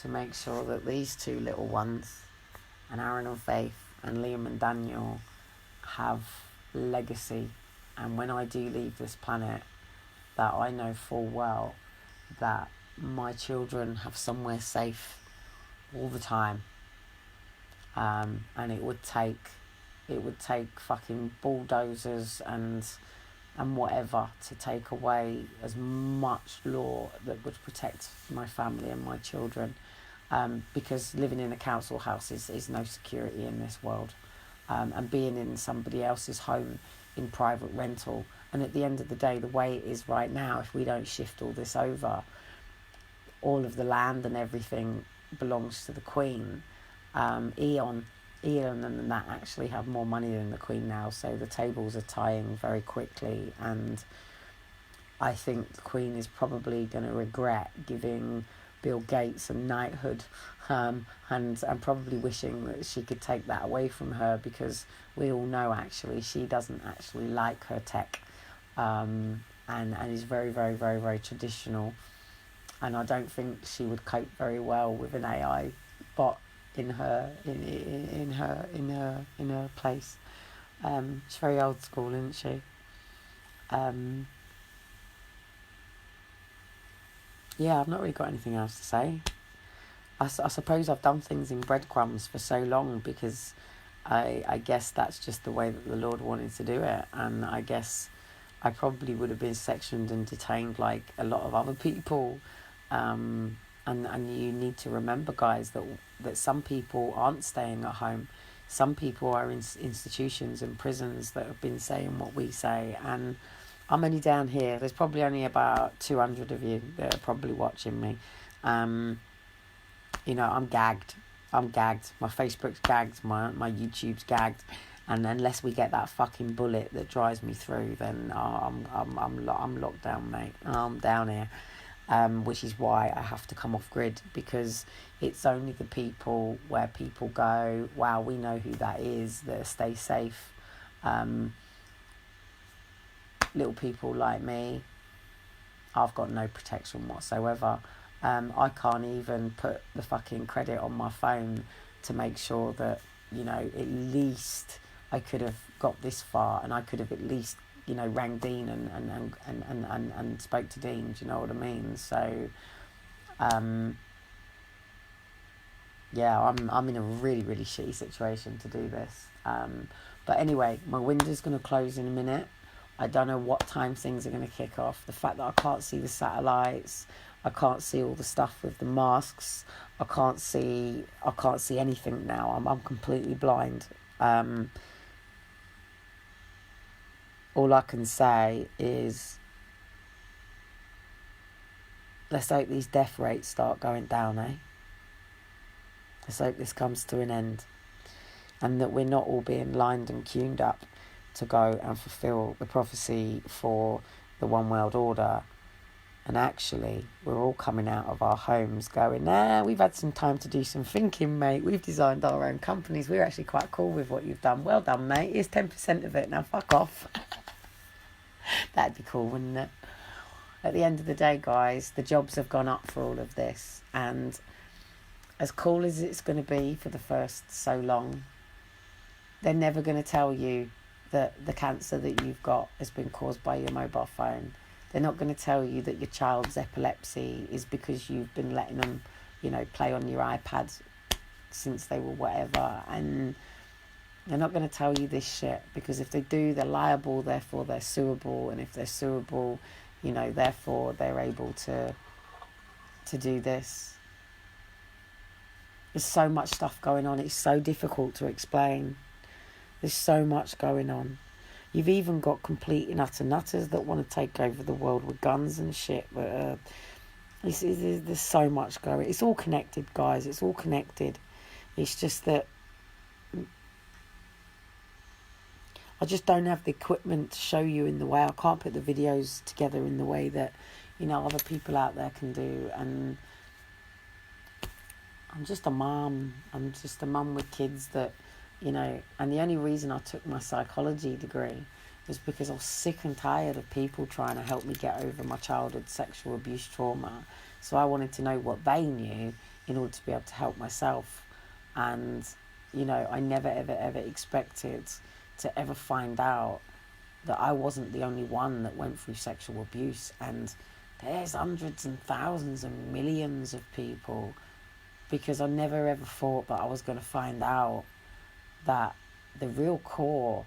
to make sure that these two little ones, and Aaron and Faith and Liam and Daniel, have legacy. And when I do leave this planet, that I know full well that my children have somewhere safe all the time. And it would take fucking bulldozers and whatever to take away as much law that would protect my family and my children. Because living in a council house is no security in this world. And being in somebody else's home in private rental. And at the end of the day, the way it is right now, if we don't shift all this over, all of the land and everything belongs to the Queen. Eon and that actually have more money than the Queen now, so the tables are tying very quickly, and I think the Queen is probably going to regret giving Bill Gates a knighthood, and probably wishing that she could take that away from her, because we all know actually she doesn't actually like her tech, and is very, very, very, very traditional, and I don't think she would cope very well with an AI bot in her place. She's very old school, isn't she? Yeah, I've not really got anything else to say. I suppose I've done things in breadcrumbs for so long because I guess that's just the way that the Lord wanted to do it, and I guess I probably would have been sectioned and detained like a lot of other people. And you need to remember, guys, that some people aren't staying at home. Some people are in institutions and prisons that have been saying what we say. And I'm only down here. There's probably only about 200 of you that are probably watching me. I'm gagged. My Facebook's gagged. My YouTube's gagged. And unless we get that fucking bullet that drives me through, then I'm locked down, mate. I'm down here. Which is why I have to come off grid, because it's only the people where people go, wow, we know who that is, that stay safe. Little people like me, I've got no protection whatsoever. I can't even put the fucking credit on my phone to make sure that, at least I could have got this far, and I could have at least rang Dean and spoke to Dean, do you know what I mean? So, yeah, I'm in a really, really shitty situation to do this. But anyway, my window's going to close in a minute. I don't know what time things are going to kick off. The fact that I can't see the satellites, I can't see all the stuff with the masks, I can't see anything now. I'm completely blind. All I can say is, let's hope these death rates start going down, eh? Let's hope this comes to an end, and that we're not all being lined and queued up to go and fulfill the prophecy for the one world order. And actually, we're all coming out of our homes going, we've had some time to do some thinking, mate. We've designed our own companies. We're actually quite cool with what you've done. Well done, mate. Here's 10% of it. Now fuck off. That'd be cool, wouldn't it? At the end of the day, guys, the jobs have gone up for all of this. And as cool as it's going to be for the first so long, they're never going to tell you that the cancer that you've got has been caused by your mobile phone. They're not going to tell you that your child's epilepsy is because you've been letting them, play on your iPad since they were whatever. And they're not going to tell you this shit, because if they do, they're liable, therefore they're suable. And if they're suable, therefore they're able to do this. There's so much stuff going on. It's so difficult to explain. There's so much going on. You've even got complete and utter nutters that want to take over the world with guns and shit. But there's so much going. It's all connected, guys. It's all connected. It's just that I just don't have the equipment to show you in the way. I can't put the videos together in the way that, other people out there can do. And I'm just a mum. I'm just a mum with kids that, and the only reason I took my psychology degree was because I was sick and tired of people trying to help me get over my childhood sexual abuse trauma. So I wanted to know what they knew in order to be able to help myself. And, you know, I never, ever, ever expected to ever find out that I wasn't the only one that went through sexual abuse. And there's hundreds and thousands and millions of people, because I never ever thought that I was going to find out that the real core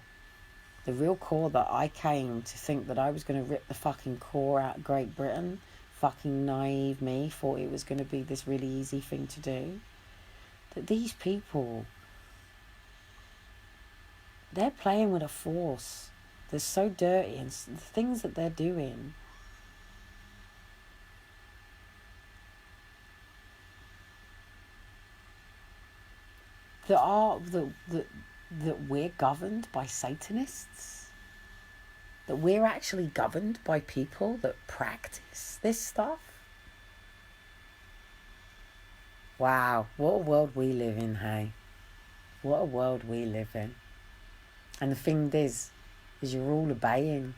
that I came to think that I was going to rip the fucking core out of Great Britain, fucking naive me thought it was going to be this really easy thing to do. That these people, they're playing with a force that's so dirty, and the things that they're doing. That we're governed by Satanists, that we're actually governed by people that practice this stuff. Wow, what a world we live in, hey? What a world we live in. And the thing is you're all obeying.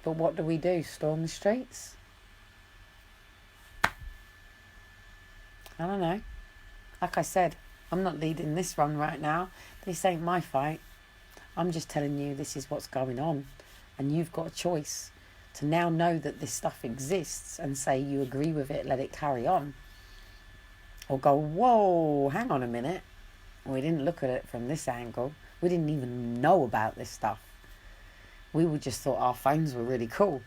But what do? Storm the streets? I don't know. Like I said, I'm not leading this run right now. This ain't my fight. I'm just telling you this is what's going on. And you've got a choice to now know that this stuff exists and say you agree with it, let it carry on. Or go, whoa, hang on a minute. We didn't look at it from this angle. We didn't even know about this stuff. We just thought our phones were really cool.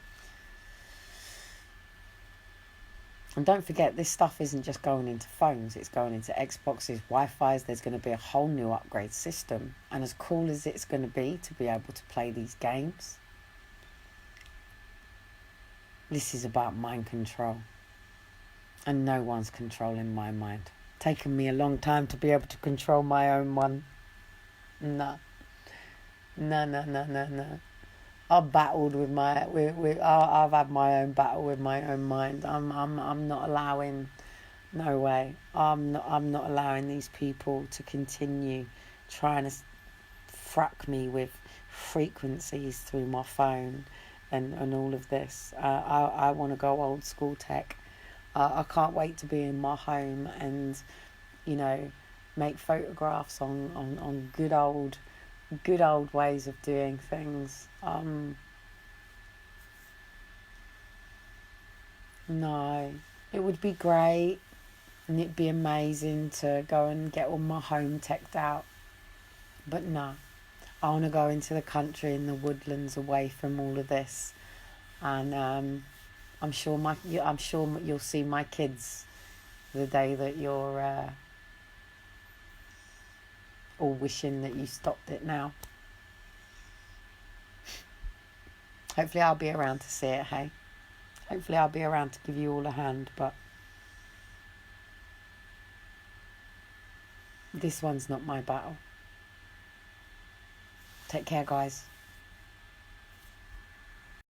And don't forget, this stuff isn't just going into phones. It's going into Xboxes, Wi-Fi's. There's going to be a whole new upgrade system. And as cool as it's going to be able to play these games, this is about mind control. And no one's controlling my mind. Taken me a long time to be able to control my own one. No. I've battled with I've had my own battle with my own mind. I'm not allowing. No way. I'm not allowing these people to continue trying to frack me with frequencies through my phone and all of this. I want to go old school tech. I can't wait to be in my home and, you know, make photographs on good old ways of doing things. No, it would be great and it'd be amazing to go and get all my home teched out, but no, I want to go into the country, in the woodlands, away from all of this. And I'm sure you'll see my kids the day that you're all wishing that you stopped it now. Hopefully I'll be around to see it, hey? Hopefully I'll be around to give you all a hand, but this one's not my battle. Take care, guys.